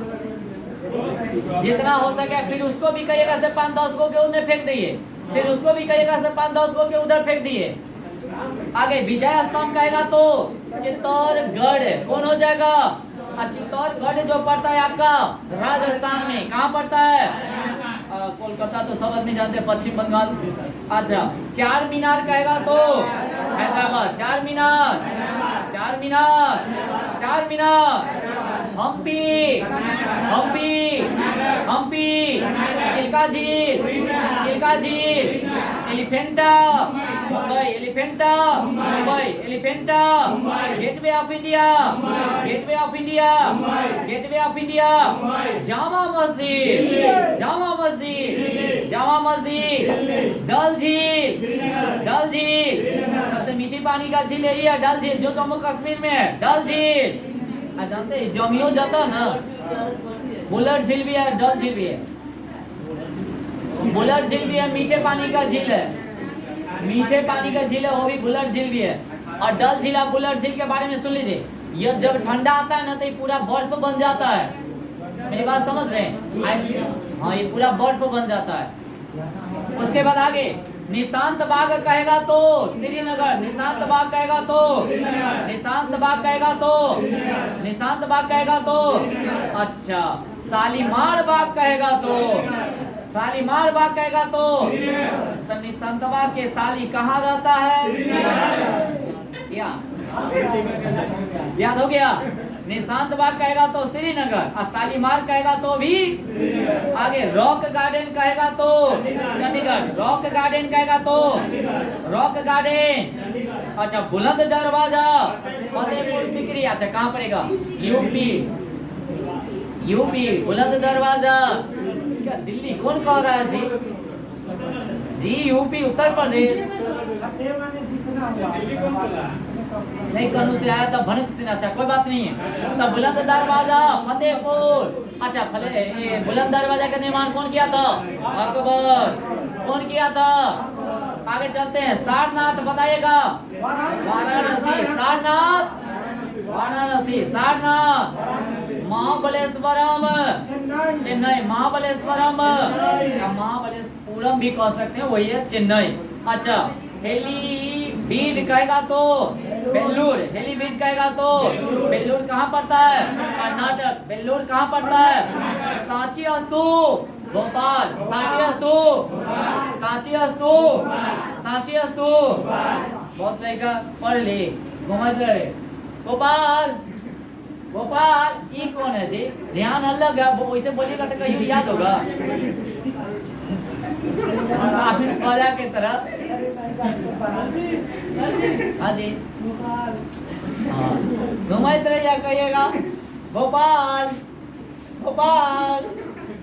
Speaker 1: जितना हो सके। फिर उसको भी कहिएगा से 5-10 को के उधर फेंक दिए, फिर उसको भी कहिएगा से 5-10 को के उधर फेंक दिए। आगे विजय स्तंभ कहेगा तो चित्तौड़गढ़, कौन हो जाएगा? चित्तौड़गढ़ जो पड़ता है आपका राजस्थान में, कहाँ पड़ता है? कोलकाता तो सब आदमी जानते हैं, पश्चिम बंगाल। अच्छा, चार मीनार कहेगा तो हैदराबाद, चार मीनार, चार मीनार, चार मीनार। हम्पी, हम्पी, हम्पी, चिल्का झील, चिल्का झील। Elephanta Mumbai, Elephanta Mumbai, Elephanta. Gateway of India, gateway of India, gateway of India. Jama Masjid, Jama Masjid, Jama Masjid. डल झील, डल झील, सबसे मीठी पानी का झील यही है डल झील, जो जम्मू कश्मीर में है। डल झील जानते हैं, जमियो जाता ना। बुलर झील भी है, डल झील भी है। बुलर झील भी है, मीठे पानी का झील है, मीठे पानी का झील है, वो भी बुलर झील भी है। और डल झील और बुलर झील के बारे में सुन लीजिए। यह जब ठंडा आता है ना तो ये पूरा बर्फ बन जाता है। मेरी बात समझ रहे हैं? हाँ, ये पूरा बर्फ बन जाता है। उसके बाद आगे निशांत बाग कहेगा तो श्रीनगर, निशांत बाग कहेगा तो, निशांत बाग कहेगा तो, निशांत बाग कहेगा तो। अच्छा, शालीमार बाग कहेगा तो, शालीमार बाग कहेगा तो निशांत बाग के शाली कहाँ रहता है? क्या याद हो गया? निशांत बाग कहेगा तो श्रीनगर, और शालीमार कहेगा तो भी आगे, रॉक गार्डन कहेगा तो चंडीगढ़, रॉक गार्डन कहेगा तो रॉक गार्डन। अच्छा, बुलंद दरवाजा फतेहपुर सीकरी, अच्छा कहाँ पड़ेगा? यूपी, यूपी बुलंद दरवाजा। क्या दिल्ली कौन कह रहा है जी? जी यूपी उत्तर प्रदेश।
Speaker 2: फतेह माने जितना हुआ।
Speaker 1: नहीं कनु से आया था भनक से, अच्छा कोई बात नहीं है। तो बुलंद दरवाजा फतेहपुर, अच्छा ये बुलंद दरवाजा का निर्माण कौन किया था? अकबर। कौन किया था? आगे चलते हैं, सारनाथ बताइएगा। वाराणसी, सारनाथ, वाराणसी, सारनाथ, महाबलेश्वरम चेन्नई, महाबलेश्वरम या महाबलेश्वरम भी कह सकते हैं, वही है चेन्नई। अच्छा, हेलीबीड कहेगा तो बेल्लूर, हेलीबीड कहेगा तो बेल्लूर कहाँ पड़ता है? कर्नाटक। बेल्लूर कहाँ पड़ता है? सांची स्तूप, भोपाल। सांची स्तूप, सांची स्तूप, सांची स्तूप। बहुत लड़का पढ़ ली, घुमत रहे। भोपाल, भोपाल ये कौन है जी? ध्यान अलग है, वो वैसे बोलेगा तो कहीं याद होगा। साबित खोजा की तरह। हाँ जी, हाँ घुमाई तरह या कहिएगा भोपाल, भोपाल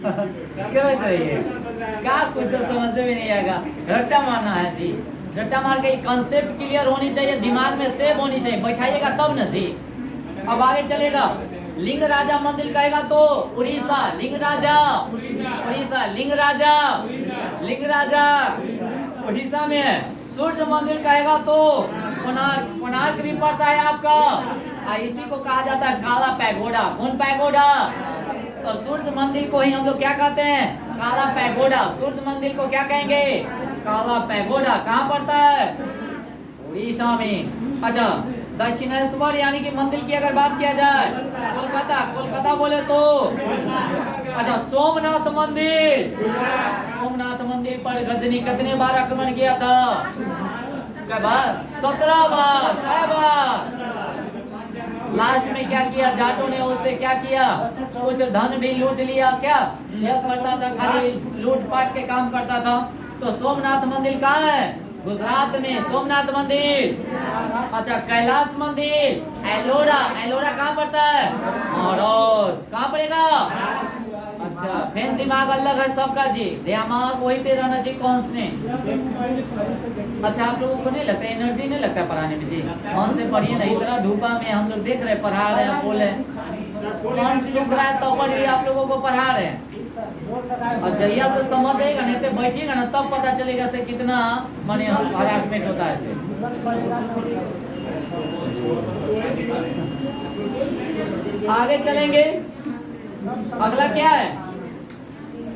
Speaker 1: क्यों रहिए? क्या कुछ समझ में नहीं आएगा, रट्टा मारना है जी। रट्टा मार के कंसेप्ट क्लियर होनी चाहिए, दिमाग में सेव होनी चाहिए, बैठाइएगा तब ना जी। अब आगे चलेगा, लिंग राजा मंदिर कहेगा तो उड़ीसा, लिंग राजा, उड़ीसा, लिंग राजा, लिंग राजा उड़ीसा में है। सूर्य मंदिर कहेगा तो कोणार्क, कोणार्क भी पड़ता है आपका। इसी को कहा जाता है काला पैगोडा। कौन पैगोडा? तो सूर्य मंदिर को ही हम लोग क्या कहते हैं? काला पैगोडा। सूर्य मंदिर को क्या कहेंगे? काला पैगोडा। कहाँ पड़ता है? उड़ीसा में। अच्छा, दक्षिणेश्वर यानी कि मंदिर की अगर बात किया जाए, कोलकाता, कोलकाता बोले तो अच्छा सोमनाथ मंदिर, सोमनाथ मंदिर पर गजनी कितने बार आक्रमण किया था? कै बार? 17 बार। कै बार? लास्ट में क्या किया जाटों ने? उससे क्या किया? कुछ धन भी लूट लिया। क्या यह करता था? खाली लूटपाट के काम करता था। तो सोमनाथ मंदिर कहाँ है? गुजरात में सोमनाथ मंदिर। अच्छा, कैलाश मंदिर एलोरा, एलोरा कहाँ पड़ता है? महाराष्ट्र। कहाँ पड़ेगा? अच्छा, फिर दिमाग अलग है सबका जी, दिमाग वही पे रहना चाहिए कांस्टेंट। अच्छा, आप लोगों को नहीं लगता एनर्जी नहीं लगता पढ़ाने में जी? कौन से पढ़िए ना, इतना धूपा में हम लोग देख रहे पढ़ा रहे हैं, बोले कौन सुख रहा है तो पढ़िए, आप लोगों को पढ़ा रहे हैं। और जहिया से समझेगा नहीं तो बैठिएगा ना, तब पता चलेगा से कितना माने हरासमेंट होता है से। आगे चलेंगे, अगला क्या है?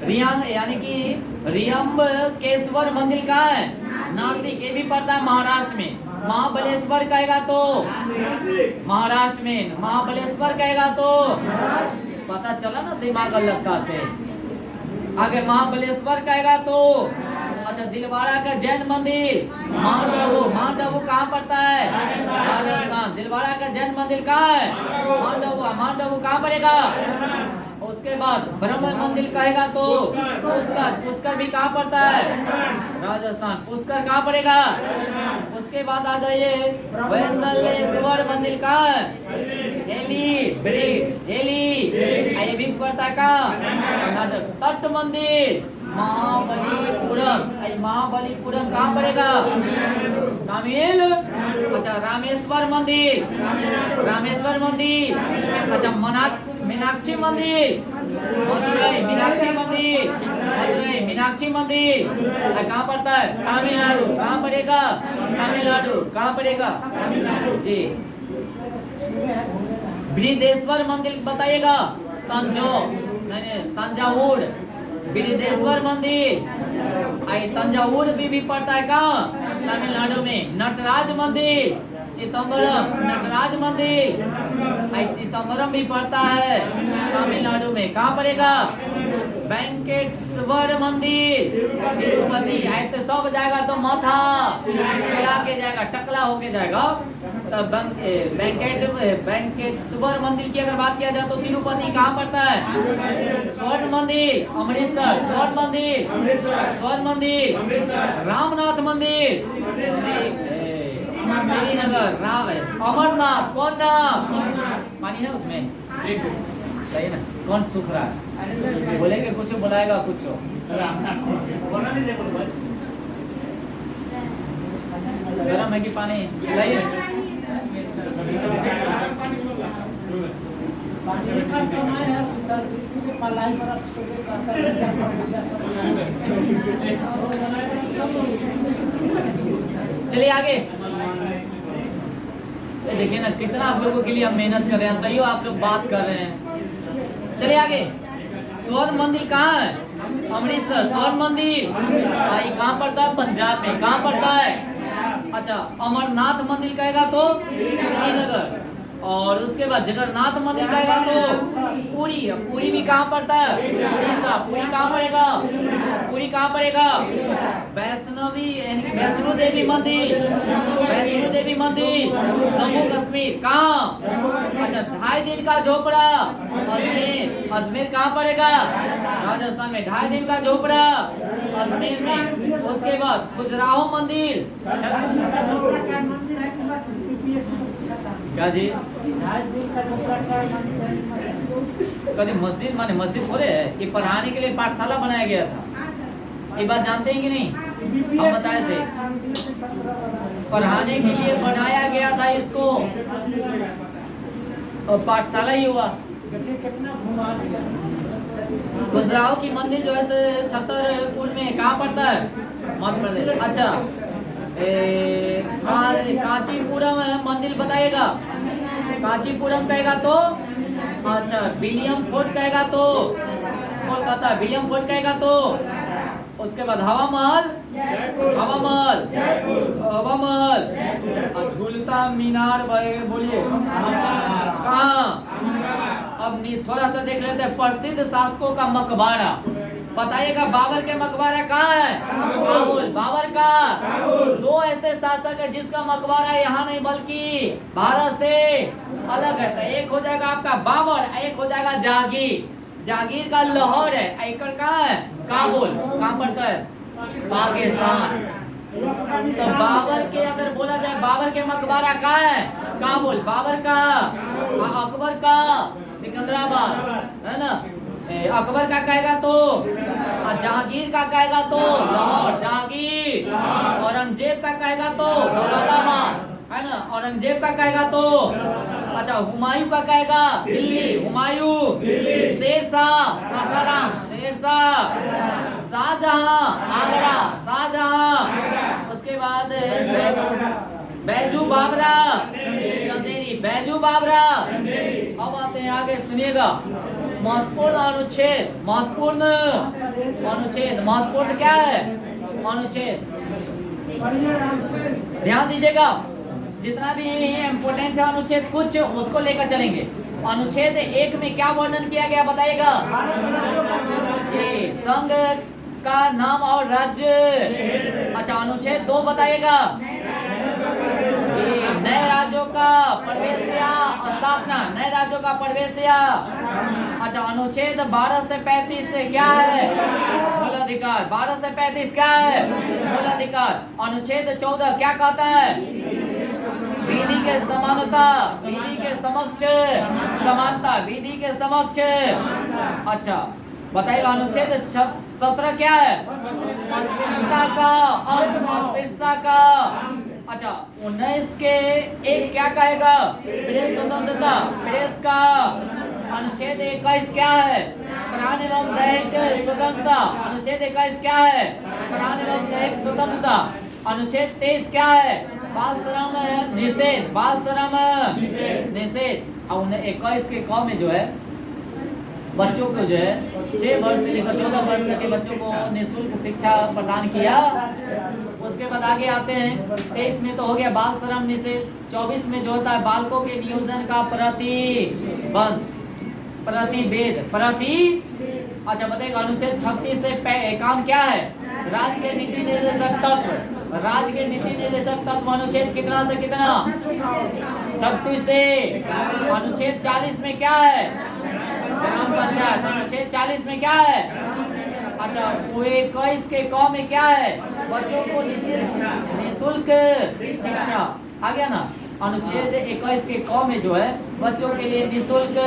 Speaker 1: रियांग यानी कि रियंबकेश्वर मंदिर कहाँ है? नासिक, ये भी पड़ता है महाराष्ट्र में। महाबलेश्वर कहेगा तो महाराष्ट्र में, महाबलेश्वर कहेगा तो पता चला ना दिमाग अलग का से। आगे महाबलेश्वर कहेगा तो अच्छा दिलवाड़ा का जैन मंदिर, माउंट आबू, माउंट आबू कहाँ पड़ता है? राजस्थान। दिलवाड़ा का जैन मंदिर कहाँ है? माउंट आबू। माउंट आबू कहाँ पड़ेगा? उसके बाद ब्रह्म मंदिर कहेगा तो पुष्कर, पुष्कर भी कहाँ पड़ता है? राजस्थान। पुष्कर कहाँ पड़ेगा? उसके बाद आ जाइए वैशालेश्वर मंदिर कहाँ है? हेली ये भी पड़ता है कहाँ? कर्नाटक। तट मंदिर महाबलीपुरम, महाबलीपुरम कहाँ पड़ेगा? तमिल। अच्छा, रामेश्वर मंदिर, रामेश्वर मंदिर। अच्छा, मीनाक्षी मंदिर, मदुरई, मीनाक्षी मंदिर, मदुरई, मीनाक्षी मंदिर कहाँ पड़ता है? तमिलनाडु। कहाँ पड़ेगा? तमिलनाडु। कहाँ पड़ेगा जी? बृहदेश्वर मंदिर बताइएगा। तंजावुर, बृहदेश्वर मंदिर। तंजावुर भी पड़ता है कहाँ? तमिलनाडु में। नटराज मंदिर चिदम्बरम, नटराज मंदिर चिदम्बरम भी पड़ता है तमिलनाडु में। कहाँ पड़ेगा? वेंकटेश्वर मंदिर, तिरुपति। ऐसे सब जाएगा तो माथा चढ़ा के जाएगा, टकला होके जाएगा। तब वेंकटेश्वर मंदिर की अगर बात किया जाए तो तिरुपति कहाँ पड़ता है? स्वर्ण मंदिर अमृतसर, स्वर्ण मंदिर स्वर्ण मंदिर, रामनाथ मंदिर श्रीनगर, राम अमरनाथ। कौन नाम? पानी है उसमें, सही ना? कौन सूख रहा है? बोलेंगे कुछ, बुलाएगा कुछ। गरम है कि पानी?
Speaker 2: पानी का समय है सर, इसीलिए पलाई बर्फ सुबह करता है।
Speaker 1: चलिए आगे। ये देखिए ना कितना आप लोगों के लिए हम मेहनत कर रहे हैं, तैयो आप लोग बात कर रहे हैं। चलिए आगे। स्वर्ण मंदिर कहाँ है? अमृतसर। स्वर्ण मंदिर भाई कहाँ पड़ता है? पंजाब में। कहाँ पड़ता है? अच्छा। अमरनाथ मंदिर कहेगा तो श्रीनगर, और उसके बाद जगन्नाथ मंदिर कहेगा तो पुरी। पुरी भी कहाँ पड़ता है? उड़ीसा। पुरी कहाँ पड़ेगा? पुरी कहाँ पड़ेगा? वैष्णो देवी मंदिर, वैष्णो देवी मंदिर जम्मू कश्मीर। कहाँ? अच्छा। 2.5 दिन का झोपड़ा अजमेर। अजमेर कहाँ पड़ेगा? राजस्थान में। 2.5 दिन का झोपड़ा अजमेर में। उसके बाद खजुराहो मंदिर। क्या जी? कभी मस्जिद माने मस्जिद थोड़े है, ये पढ़ाने के लिए पाठशाला बनाया गया था। ये बात जानते हैं कि नहीं? हम बताए थे, पढ़ाने के लिए बनाया गया था इसको, और पाठशाला ही हुआ। खजुराहो की मंदिर जो है छतरपुर में कहाँ पड़ता है? मध्य प्रदेश। अच्छा। कांचीपुरम मंदिर बताइएगा। कांचीपुरम कहेगा तो अच्छा। विलियम फोर्ट कहेगा तो कोलकाता। विलियम फोर्ट कहेगा तो उसके बाद हवा महल, हवा महल, हवा महल। झूलता मीनार बोलिए कहाँ? अब थोड़ा सा देख लेते हैं। प्रसिद्ध शासकों का मकबरा बताइएगा। बाबर के मकबरा कहाँ है? काबुल। बाबर का 2 ऐसे शासक है जिसका मकबरा यहाँ नहीं बल्कि भारत से अलग है। तो एक हो जाएगा आपका बाबर, एक हो जाएगा जहांगीर। जहांगीर का लाहौर है, एकड़ कहाँ है? काबुल। कहाँ पड़ता है? पाकिस्तान। तो बाबर के अगर बोला जाए, बाबर के मकबरा कहाँ है? काबुल। बाबर का, अकबर का सिकंदराबाद है ना। अकबर का कहेगा तो, जहांगीर का कहेगा तो लाहौर। जहांगीर। औरंगजेब का कहेगा तो दौलताबाद है ना। औरंगजेब का कहेगा तो अच्छा। हुमायूं का कहेगा दिल्ली, हुमायूं। शेरशाह सासाराम, शेरशाह। शाहजहां आगरा, शाहजहां। उसके बाद बैजू बाबरा चंदेरी, बैजू बाबरा। अब आते हैं आगे, सुनिएगा। महत्वपूर्ण अनुच्छेद, महत्वपूर्ण अनुच्छेद, महत्वपूर्ण क्या है? अनुच्छेद। ध्यान दीजिएगा, जितना भी इम्पोर्टेंट है अनुच्छेद कुछ उसको लेकर चलेंगे। अनुच्छेद 1 में क्या वर्णन किया गया बताइएगा? जी, संघ का नाम और राज्य। अच्छा। अनुच्छेद 2 बताइएगा। नए राज्यों का प्रवेश या स्थापना, नए राज्यों का प्रवेश या। अच्छा। अनुच्छेद 12 से 35 से क्या है? मूल अधिकार। 12 से 35 क्या है? मूल अधिकार। अनुच्छेद 14 क्या कहता है? विधि के समानता, विधि के समक्ष समानता, विधि के समक्ष। अच्छा बताइएगा। अनुच्छेद 17 क्या है? अस्पृश्यता का, अस्पृश्यता का। अच्छा। 19 के 1 क्या कहेगा? प्रेस स्वतंत्रता, प्रेस का। अनुच्छेद 21 क्या है? प्राण एवं दैहिक स्वतंत्रता। अनुच्छेद 21 क्या है? प्राण एवं दैहिक स्वतंत्रता। अनुच्छेद 23 क्या है? बाल श्रम निषेध, बाल श्रम निषेध। और 21 के क में जो है बच्चों को जो है 6 वर्ष से लेकर 14 वर्ष तक के बच्चों को निःशुल्क शिक्षा प्रदान किया। उसके बाद आगे आते हैं। 23 में तो हो गया बाल श्रम निषेध। 24 में जो होता है बालकों के नियोजन का प्रतिबंध, प्रतिवेद, अच्छा बताइएगा अनुच्छेद 36 से काम क्या है? राज्य के नीति निर्देशक तत्व। राज्य के नीति निर्देशक तत्व अनुच्छेद कितना से कितना? 36 से। अनुच्छेद 40 में क्या है? ग्राम पंचायत। अनुच्छेद 40 में क्या है? अच्छा वो 21 के क में क्या है? बच्चों को निःशुल्क शिक्षा। आ गया ना? अनुच्छेद 21 के क में जो है बच्चों के लिए निःशुल्क।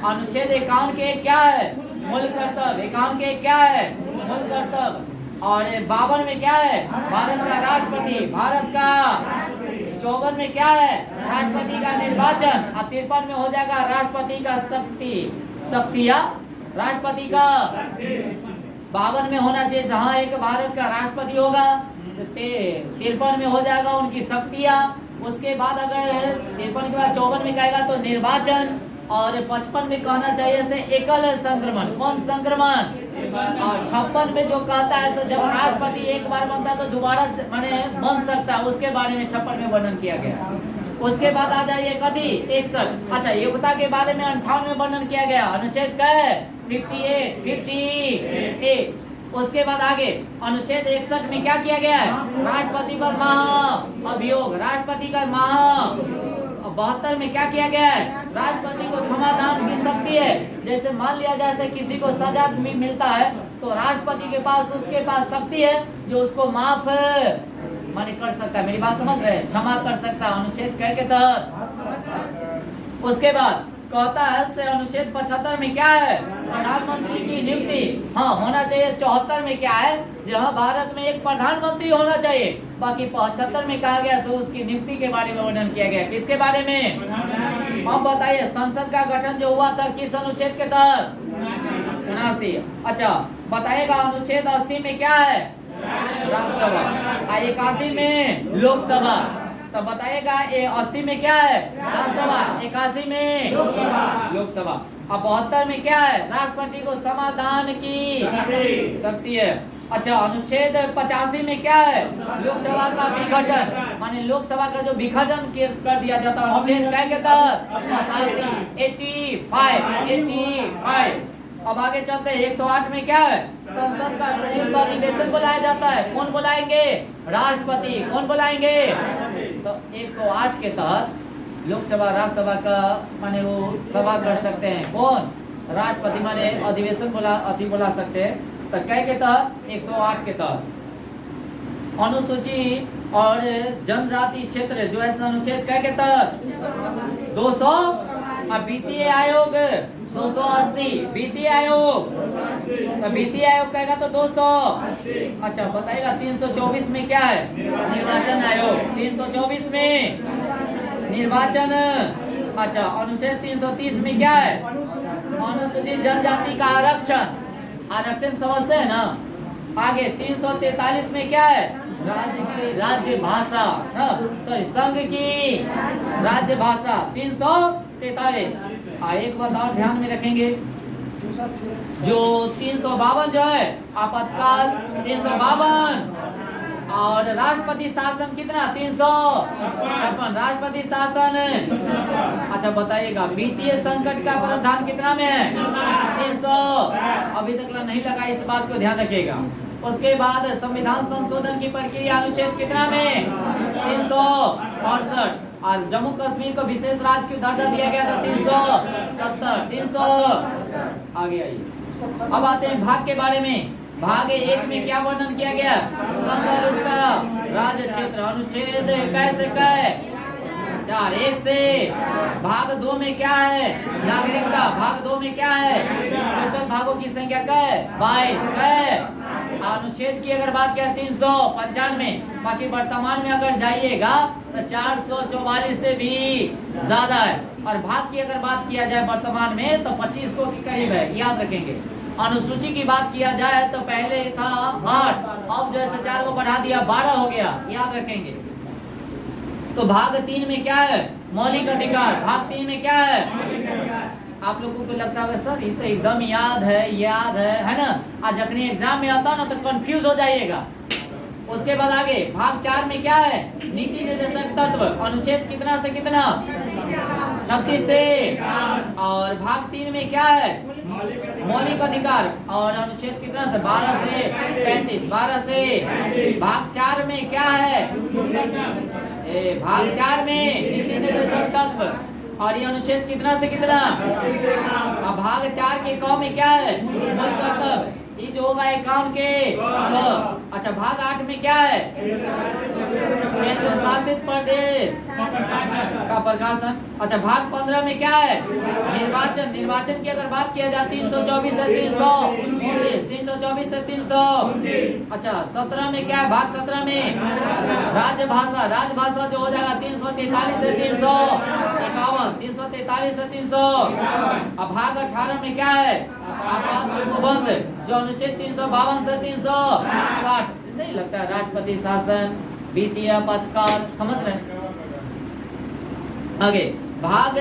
Speaker 1: अनुच्छेद 51 के क्या है? मूल कर्तव्य। 51 के क्या है? मूल कर्तव्य। और 52 में क्या है? भारत का राष्ट्रपति। भारत का 54 में क्या है? राष्ट्रपति का निर्वाचन। और 53 में हो जाएगा राष्ट्रपति का शक्ति या राष्ट्रपति का। 52 में होना चाहिए जहाँ एक भारत का राष्ट्रपति होगा। 53 में हो जाएगा उनकी शक्तियाँ। उसके बाद अगर 53 के बाद 54 में कहेगा तो निर्वाचन। और 55 में कहना चाहिए से एकल संक्रमण। कौन संक्रमण? और 56 में जो कहता है जब राष्ट्रपति एक बार बनता है तो दोबारा माने बन सकता है, उसके बारे में 56 में वर्णन किया गया। उसके बाद आ जाइए कथी 61। अच्छा योग्यता के बारे में 58 में वर्णन किया गया। अनुच्छेद क्या है? 58। उसके बाद आगे अनुच्छेद 61 में क्या किया गया है? राष्ट्रपति पर महाअभियोग। राष्ट्रपति का 72 में क्या किया गया है? राष्ट्रपति को क्षमादान की शक्ति है। जैसे मान लिया जैसे किसी को सजा मिलता है तो राष्ट्रपति के पास उसके पास शक्ति है जो उसको माफ माने कर सकता है। मेरी बात समझ रहे हैं? क्षमा कर सकता है अनुच्छेद के तहत। उसके बाद कहता है से अनुच्छेद 75 में क्या है? प्रधानमंत्री की नियुक्ति। हाँ होना चाहिए। 74 में क्या है? जहाँ भारत में एक प्रधानमंत्री होना चाहिए। बाकी 75 में कहा गया सो उसकी नियुक्ति के बारे में वर्णन किया गया। किसके बारे में? अब बताइए संसद का गठन जो हुआ था किस अनुच्छेद के तहत? 79। अच्छा बताइएगा अनुच्छेद 80 में क्या है? राज्यसभा। 81 में लोकसभा। तो बताइएगा 80 में क्या है? राज्यसभा। 81 में लोकसभा। अब 72 में क्या है? राष्ट्रपति को समाधान की शक्ति है। अच्छा अनुच्छेद 85 में क्या है? लोकसभा का विघटन। माने लोकसभा का जो विघटन कर दिया जाता है अनुच्छेद क्या के तहत? 85। अब आगे चलते हैं 108 में क्या है? संसद का संयुक्त अधिवेशन बुलाया जाता है। कौन बुलाएंगे? राष्ट्रपति। कौन बुलाएंगे? तो 108 के तहत लोकसभा राज्यसभा का माने वो सभा कर सकते हैं। कौन? राष्ट्रपति माने अधिवेशन बुला सकते हैं। तो क्या के तहत? 108 के तहत। अनुसूची और जनजाति क्षेत्र जो है अनुच्छेद क्या के तहत? 200। और वित्तीय आयोग 280। वित्तीय आयोग वित्तीय आयोग कहेगा तो 200। अच्छा बताइएगा 324 में क्या है? निर्वाचन आयोग। 324 में निर्वाचन। अच्छा अनुच्छेद 330 में क्या है? अनुसूचित जनजाति का आरक्षण। आरक्षण समझते हैं ना? आगे 343 में क्या है? राज्य की राज्य भाषा। सॉरी संघ की राज्य भाषा। 343। एक बात और ध्यान में रखेंगे जो 352 जो है आपातकाल 352 और राष्ट्रपति शासन कितना? 356 राष्ट्रपति शासन। अच्छा बताइएगा वित्तीय संकट का प्रावधान कितना में है? 300। अभी तक नहीं लगा, इस बात को ध्यान रखिएगा। उसके बाद संविधान संशोधन की प्रक्रिया अनुच्छेद कितना में? 368। और जम्मू कश्मीर को विशेष राज्य की दर्जा दिया गया था 370। 300 आगे आइए। अब आते हैं भाग के बारे में। भाग 1 में क्या वर्णन किया गया? संघ और उसका राज्य क्षेत्र। अनुच्छेद कैसे कै 4 1 से। भाग 2 में क्या है? नागरिकता। भाग 2 में क्या है? टोटल भागों की संख्या कै 22 कै। अनुच्छेद की अगर बात करें 395। बाकी वर्तमान में अगर जाइएगा तो 444 से भी ज्यादा है। और भाग की अगर बात किया जाए वर्तमान में तो 25 के करीब है, याद रखेंगे। अनुसूची की बात किया जाए तो पहले था 8, अब जैसे 4 को बढ़ा दिया 12 हो गया, याद रखेंगे। तो भाग 3 में क्या है? मौलिक अधिकार। भाग 3 में क्या है? आप लोगों को लगता है सर ये तो एकदम याद है ना? आज अपने एग्जाम में आता ना तो कंफ्यूज हो जाइएगा। उसके बाद आगे भाग 4 में क्या है? नीति निर्देशक तत्व। अनुच्छेद कितना से कितना? 36 से। और भाग 3 में क्या है? मौलिक अधिकार। और अनुच्छेद कितना से 12 से 35, 12 से भाग 4 में क्या है? भाग 4 में निर्देशक तत्व। और ये अनुच्छेद कितना से कितना? अब भाग 4 के क में क्या है? मूल कर्तव्य। ये जो होगा एकाउन के क। अच्छा, भाग 8 में क्या है? केंद्र शासित प्रदेश का प्रकाशन। अच्छा, भाग 15 में क्या है? निर्वाचन। निर्वाचन की अगर बात किया जाए 324 से 329, 324 से 300। अच्छा, 17 में क्या है? भाग 17 में राजभाषा। राजभाषा जो हो जाएगा 343 से 351, 343 से 300। अब भाग 18 में क्या है? आपात उपबंध जो अनुच्छेद 352 से 360। नहीं लगता है राष्ट्रपति शासन, वित्तीय आपातकाल, समझ रहे हैं? आगे भाग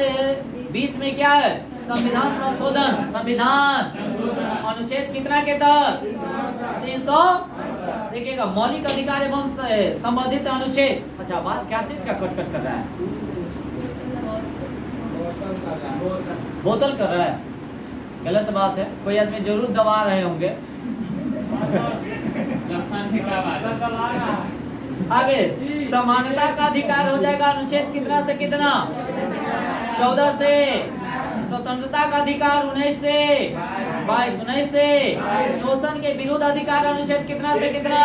Speaker 1: 20 में क्या है? संविधान संशोधन। संविधान अनुच्छेद कितना के तहत? 300। देखिएगा, मौलिक अधिकार एवं संबंधित अनुच्छेद। अच्छा, आवाज क्या चीज का कट कर रहा है? बोतल कर रहा है, गलत बात है। कोई आदमी जरूर दबा रहे होंगे। आगे समानता का अधिकार हो जाएगा अनुच्छेद कितना से कितना? 14 से। स्वतंत्रता का अधिकार 19 से 22, 19 से। शोषण के विरुद्ध अधिकार अनुच्छेद कितना से कितना?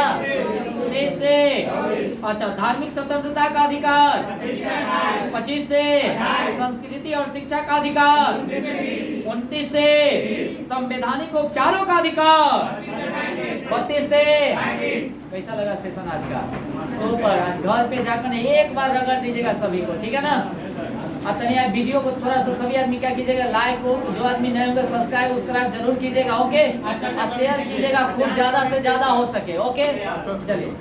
Speaker 1: 19 से। अच्छा, धार्मिक स्वतंत्रता का अधिकार 25 से। संस्कृति और शिक्षा का अधिकार 29 से। संवैधानिक उपचारों का अधिकार 32 से। कैसा लगा सेशन आज का? सुपर। आज घर पे जाकर एक बार रगड़ दीजिएगा सभी को, ठीक है ना? अब तनिया वीडियो को थोड़ा सा सभी आदमी क्या कीजिएगा, लाइक हो, जो आदमी नए होंगे सब्सक्राइब जरूर कीजिएगा, ओके? और शेयर कीजिएगा खूब ज्यादा से ज्यादा हो सके, ओके? चलिए।